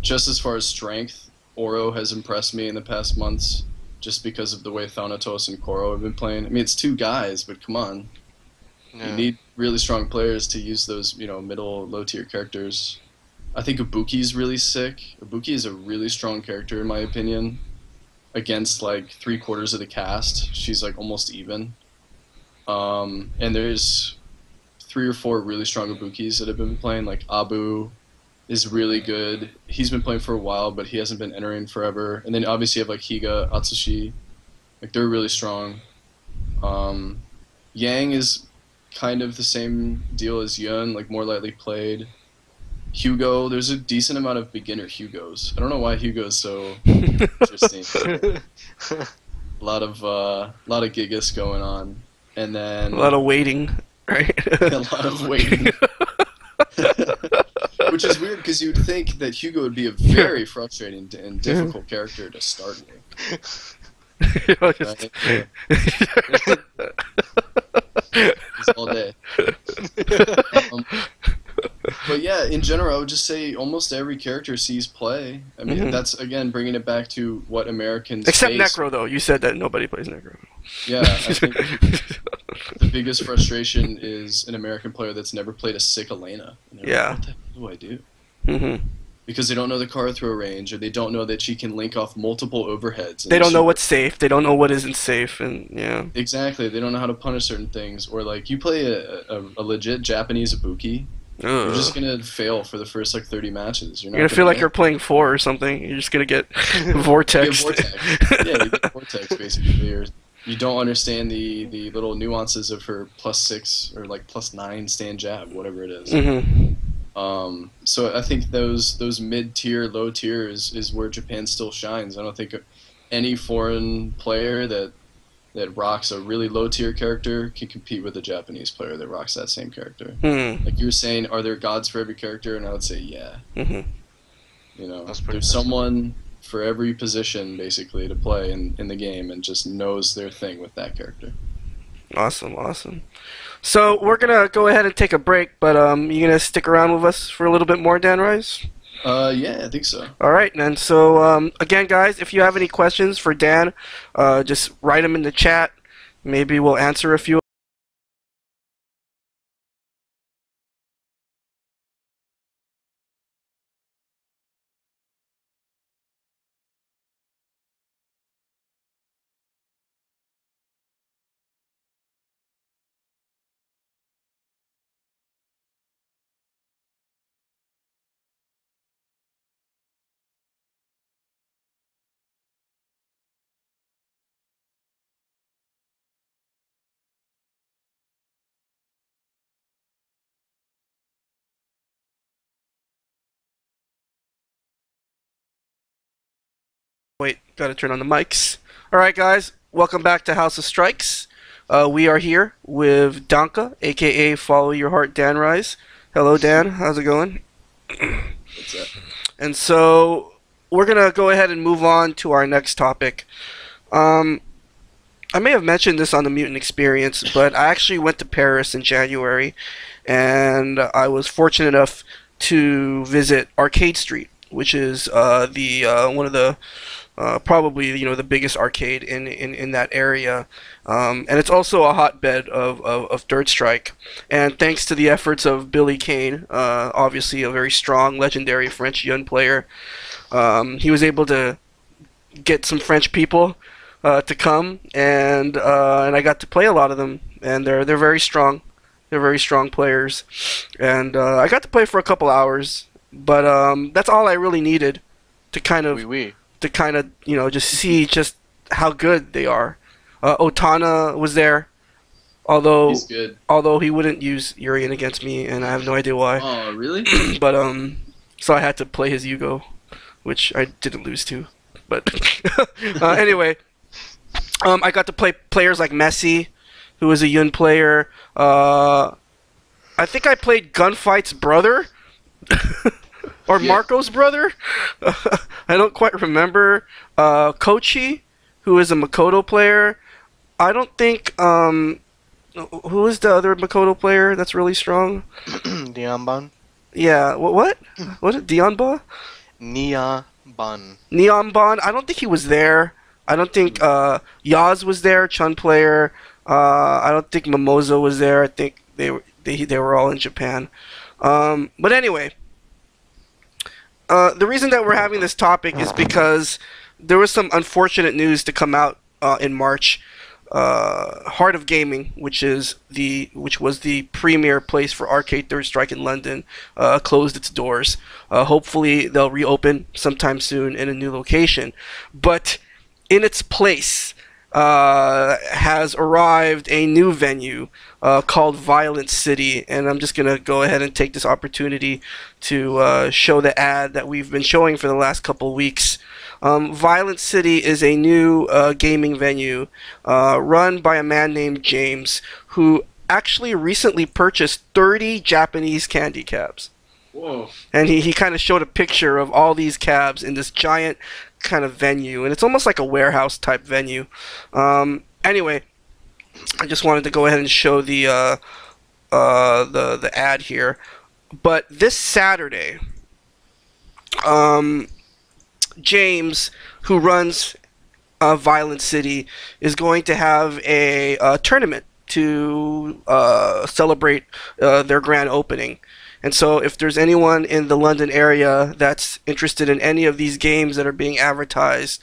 Just as far as strength, Oro has impressed me in the past months, just because of the way Thanatos and Koro have been playing. I mean, it's 2 guys, but come on. Yeah. You need really strong players to use those, you know, middle, low-tier characters. I think Ibuki's really sick. Ibuki is a really strong character, in my opinion. Against, like, 3/4 of the cast, she's, like, almost even. And there's 3 or 4 really strong Ibukis that have been playing, like Abu is really good. He's been playing for a while, but he hasn't been entering forever. And then obviously you have like Higa, Atsushi. Like they're really strong. Yang is kind of the same deal as Yun, like more lightly played. Hugo, there's a decent amount of beginner Hugos. I don't know why Hugo is so interesting. a lot of Gigas going on. And then a lot of waiting, right? A lot of waiting. Which is weird because you would think that Hugo would be a very frustrating and difficult character to start with. Just all day. But yeah, in in general, I would just say almost every character sees play. I mean, that's, again, bringing it back to what Americans Except face. Necro, though. You said that nobody plays Necro. Yeah, I think the biggest frustration is an American player that's never played a sick Elena. And they're Yeah. like, what the hell do I do? Mm-hmm. Because they don't know the card throw range, or they don't know that she can link off multiple overheads. They don't know what's safe. They don't know what isn't safe, and yeah. Exactly. They don't know how to punish certain things. Or, like, you play a legit Japanese Ibuki, you're just going to fail for the first, like, 30 matches. You're going to feel like you're playing 4 or something. You're just going to get vortex. Yeah, you get vortex, basically. You don't understand the little nuances of her +6 or, like, +9 stand jab, whatever it is. Mm-hmm. So I think those mid-tier, low-tier is where Japan still shines. I don't think any foreign player that rocks a really low-tier character can compete with a Japanese player that rocks that same character. Like you were saying, are there gods for every character? And I would say, yeah. Mm-hmm. You know, there's someone for every position, basically, to play in the game and just knows their thing with that character. Awesome. So we're gonna go ahead and take a break, but you gonna stick around with us for a little bit more, Dan Rice? Yeah, I think so. All right, and so again, guys, if you have any questions for Dan, just write them in the chat. Maybe we'll answer a few. Wait, gotta turn on the mics. Alright guys, welcome back to House of Strikes. We are here with Dankah, aka Follow Your Heart Dan Rice. Hello Dan, how's it going? What's up? And so, we're gonna go ahead and move on to our next topic. I may have mentioned this on the Mutant Experience, but I actually went to Paris in January, and I was fortunate enough to visit Arcade Street, which is one of the probably the biggest arcade in that area, and it's also a hotbed of Third Strike. And thanks to the efforts of Billy Kane, obviously a very strong, legendary French Yun player, he was able to get some French people to come, and I got to play a lot of them, and they're very strong. They're very strong players, and I got to play for a couple hours, but that's all I really needed to kind of just see just how good they are. Otana was there, although He's good. Although he wouldn't use Urian against me, and I have no idea why. Oh, really? But so I had to play his Yugo, which I didn't lose to. But anyway, I got to play players like Messi, who is a Yun player. I think I played Gunfight's brother. Or Yeah. Marco's brother? I don't quite remember. Kochi, who is a Makoto player. I don't think, who is the other Makoto player that's really strong? Dianban. Yeah, what? What is it, Dionba? Niaban. Neonbon? I don't think he was there. I don't think, Yaz was there, Chun player. I don't think Mimosa was there. I think they were all in Japan. But anyway, the reason that we're having this topic is because there was some unfortunate news to come out in March. Heart of Gaming, which was the premier place for Arcade Third Strike in London, closed its doors. Hopefully they'll reopen sometime soon in a new location. But in its place has arrived a new venue called Violent City, and I'm just gonna go ahead and take this opportunity to show the ad that we've been showing for the last couple weeks. Violent City is a new gaming venue run by a man named James, who actually recently purchased 30 Japanese candy cabs. Whoa. And he kind of showed a picture of all these cabs in this giant kind of venue, and it's almost like a warehouse type venue. Anyway, I just wanted to go ahead and show the ad here. But this Saturday, James, who runs Violent City, is going to have a tournament to celebrate their grand opening. And so, if there's anyone in the London area that's interested in any of these games that are being advertised,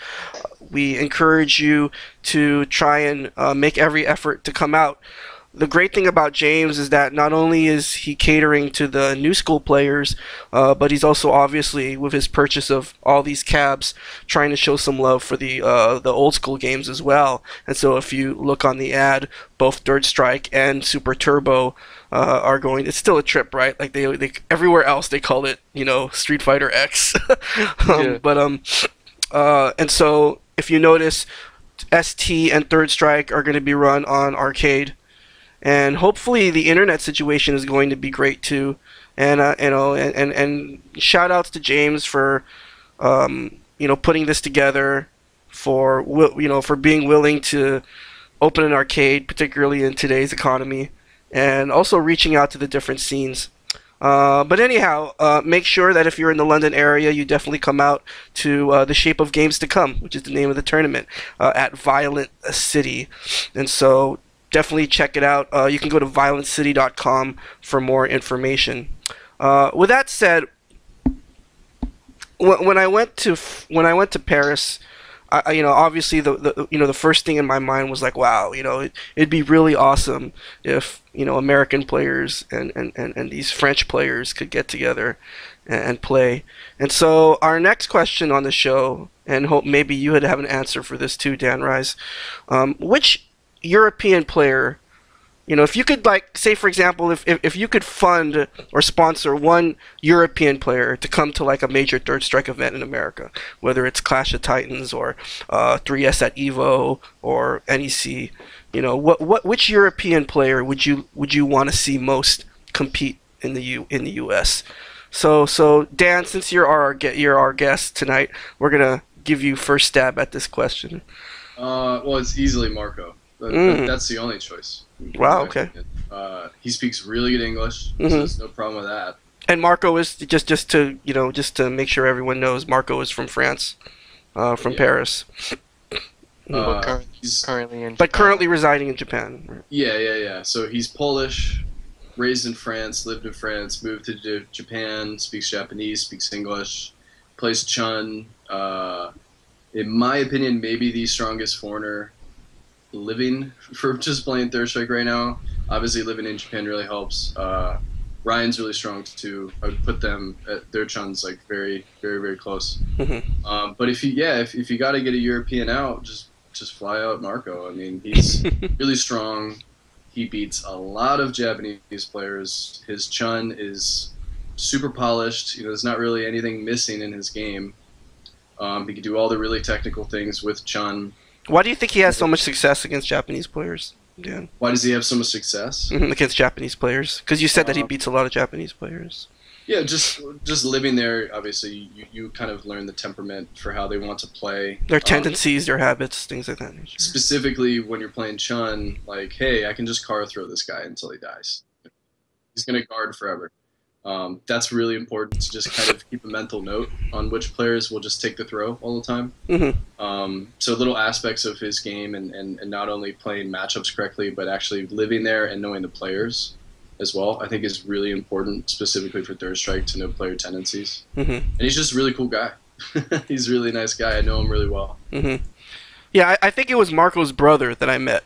we encourage you to try and make every effort to come out. The great thing about James is that not only is he catering to the new school players, but he's also obviously, with his purchase of all these cabs, trying to show some love for the old school games as well. And so if you look on the ad, both Third Strike and Super Turbo are going. It's still a trip, right? Like they everywhere else they call it, Street Fighter X. And so if you notice, ST and Third Strike are going to be run on arcade. And hopefully the internet situation is going to be great too. And and shout outs to James for putting this together, for for being willing to open an arcade, particularly in today's economy, and also reaching out to the different scenes. But anyhow, make sure that if you're in the London area, you definitely come out to The Shape of Games to Come, which is the name of the tournament, at Violent City. And so definitely check it out. You can go to violencity.com for more information. With that said, when I went to Paris, obviously the first thing in my mind was like, wow, it'd be really awesome if American players and these French players could get together and play. And so our next question on the show, and hope maybe you would have an answer for this too, Dan Rise, which European player, if you could, like, say for example, if you could fund or sponsor one European player to come to like a major Third Strike event in America, whether it's Clash of Titans or 3S at Evo or NEC, which European player would you want to see most compete in the US? So Dan, since you're our guest tonight, we're gonna give you first stab at this question. Well, it's easily Marco. That's the only choice. Wow, okay. He speaks really good English, so there's no problem with that. And Marco is just to make sure everyone knows, Marco is from France, from Paris. He's currently in Japan. But currently residing in Japan. Right? Yeah. So he's Polish, raised in France, lived in France, moved to Japan, speaks Japanese, speaks English, plays Chun. In my opinion, maybe the strongest foreigner living for just playing Third Strike right now. Obviously, living in Japan really helps. Ryan's really strong too. I would put them at their Chun's like very, very, very close. But if you got to get a European out, just fly out Marco. I mean, he's really strong. He beats a lot of Japanese players. His Chun is super polished. There's not really anything missing in his game. He can do all the really technical things with Chun. Why do you think he has so much success against Japanese players, Dan? Why does he have so much success? Against Japanese players? Because you said that he beats a lot of Japanese players. Yeah, just living there, obviously, you kind of learn the temperament for how they want to play. Their tendencies, their habits, things like that. Specifically, when you're playing Chun, like, hey, I can just car throw this guy until he dies. He's going to guard forever. That's really important to just kind of keep a mental note on which players will just take the throw all the time. So little aspects of his game and not only playing matchups correctly, but actually living there and knowing the players as well, I think is really important, specifically for Third Strike, to know player tendencies. And he's just a really cool guy. He's a really nice guy. I know him really well. Yeah, I think it was Marco's brother that I met.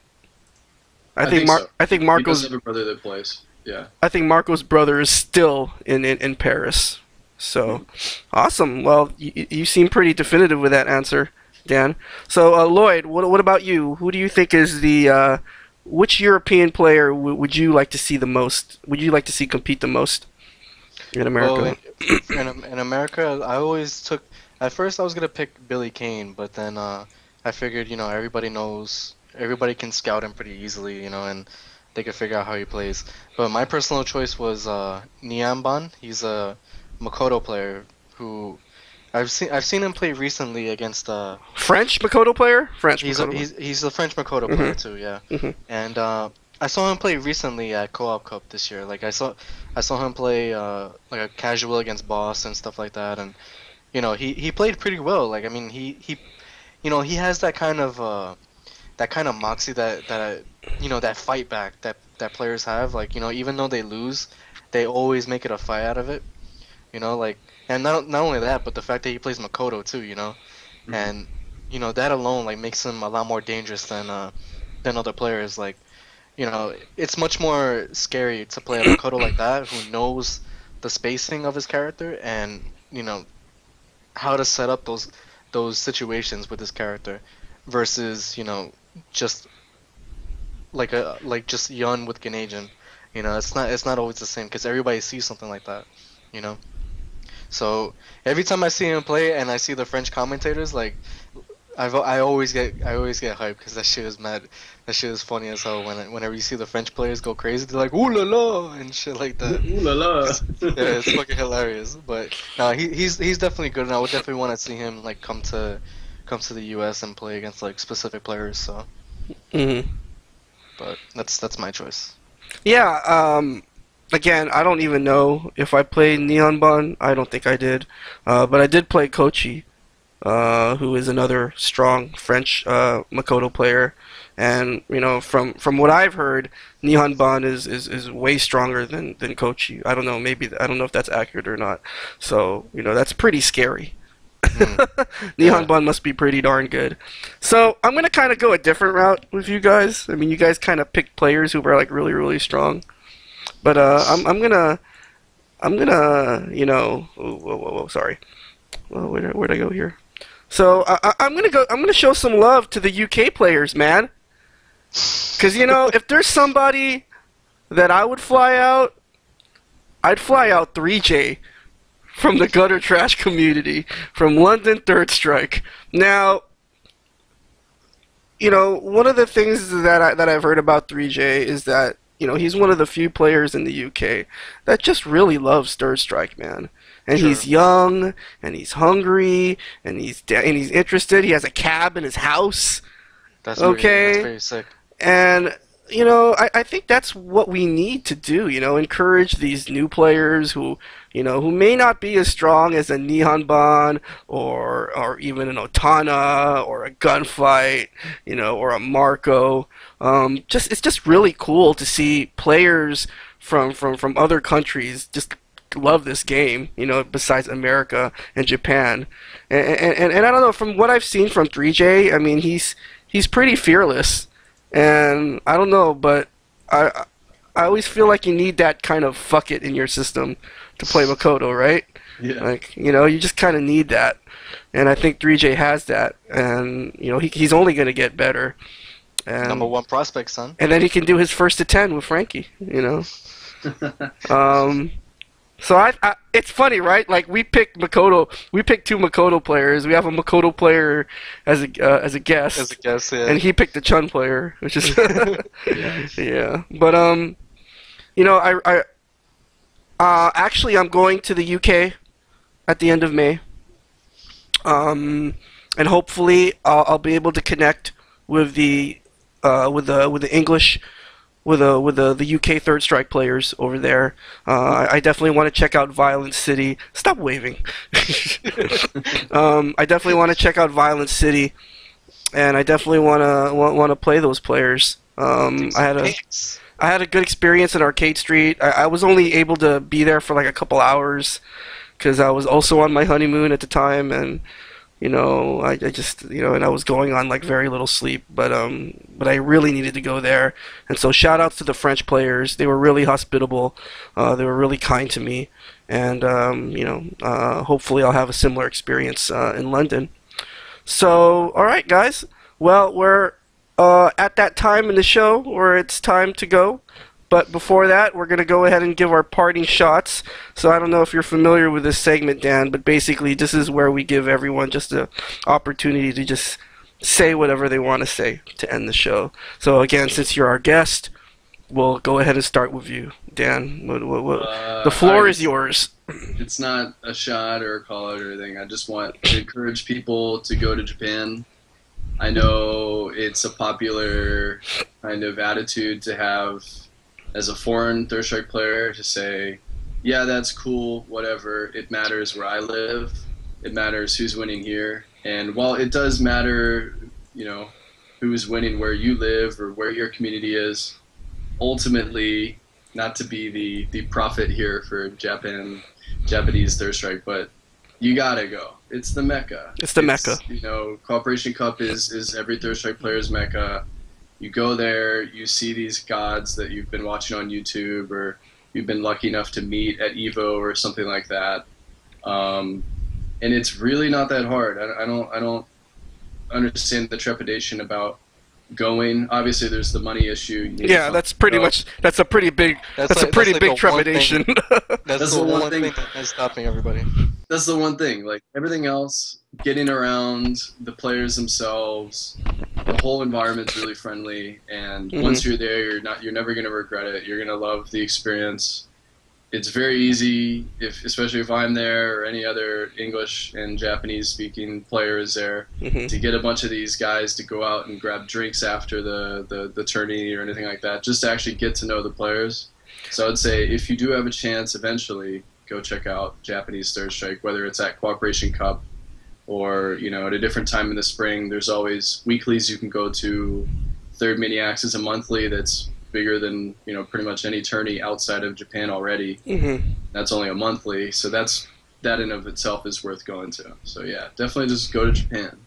I think Marco's... He does have a brother that plays. Yeah. I think Marco's brother is still in Paris. So, awesome. Well, you seem pretty definitive with that answer, Dan. So, Lloyd, what about you? Who do you think is the which European player would you like to see the most? Would you like to see compete the most in America? Well, in America, I always took. At first, I was gonna pick Billy Kane, but then I figured, everybody can scout him pretty easily, and they could figure out how he plays. But my personal choice was Niamban. He's a Makoto player who I've seen him play recently against French Makoto player. He's a French Makoto player too, yeah. And I saw him play recently at Co-op Cup this year. Like I saw him play like a casual against Boss and stuff like that, and he played pretty well. Like I mean he has that kind of moxie that that fight back that players have. Like even though they lose, they always make it a fight out of it. Like, and not only that, but the fact that he plays Makoto too. Mhm. And that alone like makes him a lot more dangerous than other players. Like it's much more scary to play a Makoto like that who knows the spacing of his character and how to set up those situations with his character versus just just Yun with Ganajin. It's not always the same because everybody sees something like that. You know. So every time I see him play and I see the French commentators, like I always get hyped because that shit is mad. That shit is funny as hell whenever you see the French players go crazy. They're like ooh la la and shit like that. Ooh la la. Yeah, it's fucking hilarious. But no, he's definitely good, and I would definitely want to see him like come to the U.S. and play against like specific players. So, Mhm. but that's my choice. Yeah. Again, I don't even know if I played Neon Bun. I don't think I did. But I did play Kochi, who is another strong French Makoto player. And from what I've heard, Neon Bun is way stronger than Kochi. I don't know, maybe I don't know if that's accurate or not. So that's pretty scary. Neon Yeah. Bun must be pretty darn good. So I'm gonna kind of go a different route with you guys. I mean, you guys kind of picked players who were like really really strong, but I'm gonna whoa, sorry. Well, where'd I go here? So I'm gonna show some love to the UK players, man. Cause if there's somebody that I would fly out, I'd fly out 3J from the gutter trash community from London Third Strike. Now, one of the things that I've heard about 3J is that he's one of the few players in the UK that just really loves Third Strike, man. And Sure. he's young, and he's hungry, and he's interested. He has a cab in his house. That's Okay. very sick. And I think that's what we need to do. Encourage these new players who may not be as strong as a Nihon Ban or even an Otana or a Gunfight, or a Marco. It's just really cool to see players from other countries just love this game. Besides America and Japan, and I don't know, from what I've seen from 3J, I mean he's pretty fearless. And I don't know, but I always feel like you need that kind of fuck it in your system to play Makoto, right? Yeah. Like, you just kind of need that. And I think 3J has that. And, he's only going to get better. And, Number one prospect, son. and then he can do his first to 10 with Frankie, So it's funny, right? Like we picked Makoto, we picked two Makoto players. We have a Makoto player as a guest, As a guess, yeah. and he picked a Chun player, which is Yeah. yeah. But actually I'm going to the UK at the end of May, and hopefully I'll be able to connect with the English with the UK Third Strike players over there. I definitely want to check out Violent City. Stop waving. I definitely want to check out Violent City, and I definitely want to play those players. I had a good experience at Arcade Street. I was only able to be there for like a couple hours because I was also on my honeymoon at the time, and I just and I was going on like very little sleep, but I really needed to go there, and so shout outs to the French players. They were really hospitable, they were really kind to me, and hopefully I'll have a similar experience in London. So all right, guys. Well, we're at that time in the show where it's time to go. But before that, we're going to go ahead and give our parting shots. So I don't know if you're familiar with this segment, Dan, but basically this is where we give everyone just an opportunity to just say whatever they want to say to end the show. So again, since you're our guest, we'll go ahead and start with you, Dan. The floor is yours. It's not a shot or a call out or anything. I just want to encourage people to go to Japan. I know it's a popular kind of attitude to have as a foreign third strike player to say, yeah, that's cool, whatever. It matters where I live. It matters who's winning here. And while it does matter, you know, who's winning where you live or where your community is, ultimately, not to be the prophet here for Japanese third strike, but you gotta go. It's the Mecca. It's the Mecca. You know, Cooperation Cup is every third strike player's Mecca. You go there, you see these gods that you've been watching on YouTube or you've been lucky enough to meet at Evo or something like that. And it's really not that hard. I don't understand the trepidation about going. Obviously, there's the money issue. Yeah, that's pretty much. That's a pretty big. That's a pretty big trepidation. That's the one thing that's stopping everybody. That's the one thing. Like everything else, getting around, the players themselves, the whole environment's really friendly. And once you're there, you're never gonna regret it. You're gonna love the experience. It's very easy, especially if I'm there or any other English and Japanese speaking player is there, to get a bunch of these guys to go out and grab drinks after the tourney or anything like that, just to actually get to know the players. So I would say if you do have a chance eventually, go check out Japanese third strike, whether it's at Cooperation Cup or, you know, at a different time in the spring. There's always weeklies you can go to. Third Miniacs is a monthly that's bigger than, you know, pretty much any tourney outside of Japan already. That's only a monthly, so that in of itself is worth going to. So yeah, definitely just go to Japan.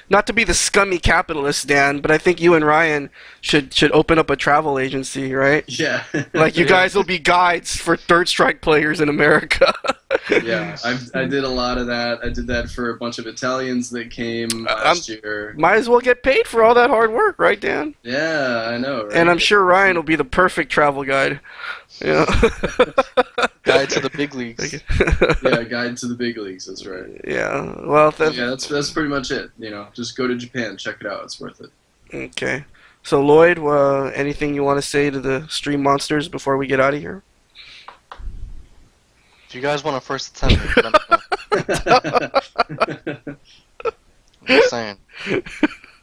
Not to be the scummy capitalist, Dan, but I think you and Ryan should open up a travel agency, right? Yeah. Like you guys will be guides for third strike players in America. Yeah, I did a lot of that. I did that for a bunch of Italians that came last year. Might as well get paid for all that hard work, right, Dan? Yeah, I know, right? And I'm sure Ryan will be the perfect travel guide. Yeah. Guide to the big leagues. Yeah, guide to the big leagues. That's right. Yeah. Well, that's pretty much it. You know, just go to Japan, check it out. It's worth it. Okay. So Lloyd, anything you want to say to the stream monsters before we get out of here? If you guys want a first attempt, let me know. I'm just saying.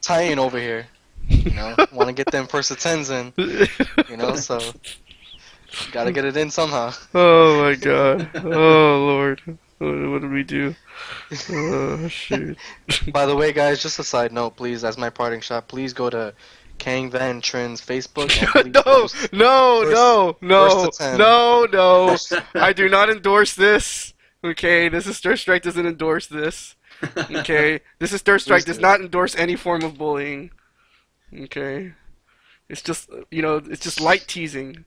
Tie-in over here. You know, want to get them first attempts in. You know, so gotta get it in somehow. Oh my God. Oh Lord. What did we do? Oh shoot. By the way, guys, just a side note, please, as my parting shot, please go to Kang Van Trin's Facebook. And No. I do not endorse this. Okay, this is Third Strike doesn't endorse this. Okay, this is Third Strike does not endorse any form of bullying. Okay, it's just it's just light teasing.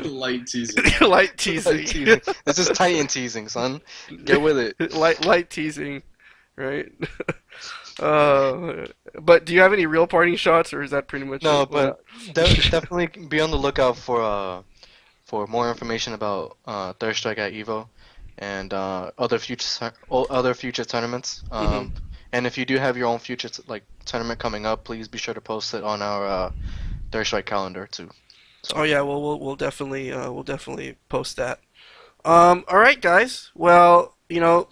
Light teasing. Light teasing. This is Titan teasing, son. Get with it. Light teasing, right? But do you have any real parting shots, or is that pretty much? No, but definitely be on the lookout for more information about Third Strike at Evo and other future tournaments. And if you do have your own future tournament coming up, please be sure to post it on our Third Strike calendar too. So. Oh yeah, well we'll definitely post that. All right, guys. Well,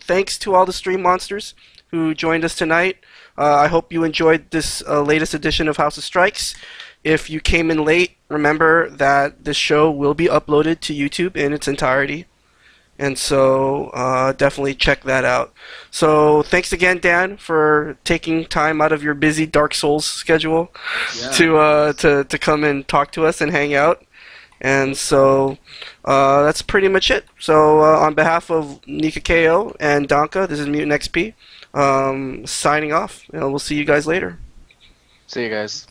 thanks to all the stream monsters who joined us tonight. I hope you enjoyed this latest edition of House of Strikes. If you came in late, remember that this show will be uploaded to YouTube in its entirety. And so definitely check that out. So thanks again, Dan, for taking time out of your busy Dark Souls schedule to come and talk to us and hang out. And so that's pretty much it. So on behalf of Nika KO and Dankah, this is Mutant XP signing off. And we'll see you guys later. See you guys.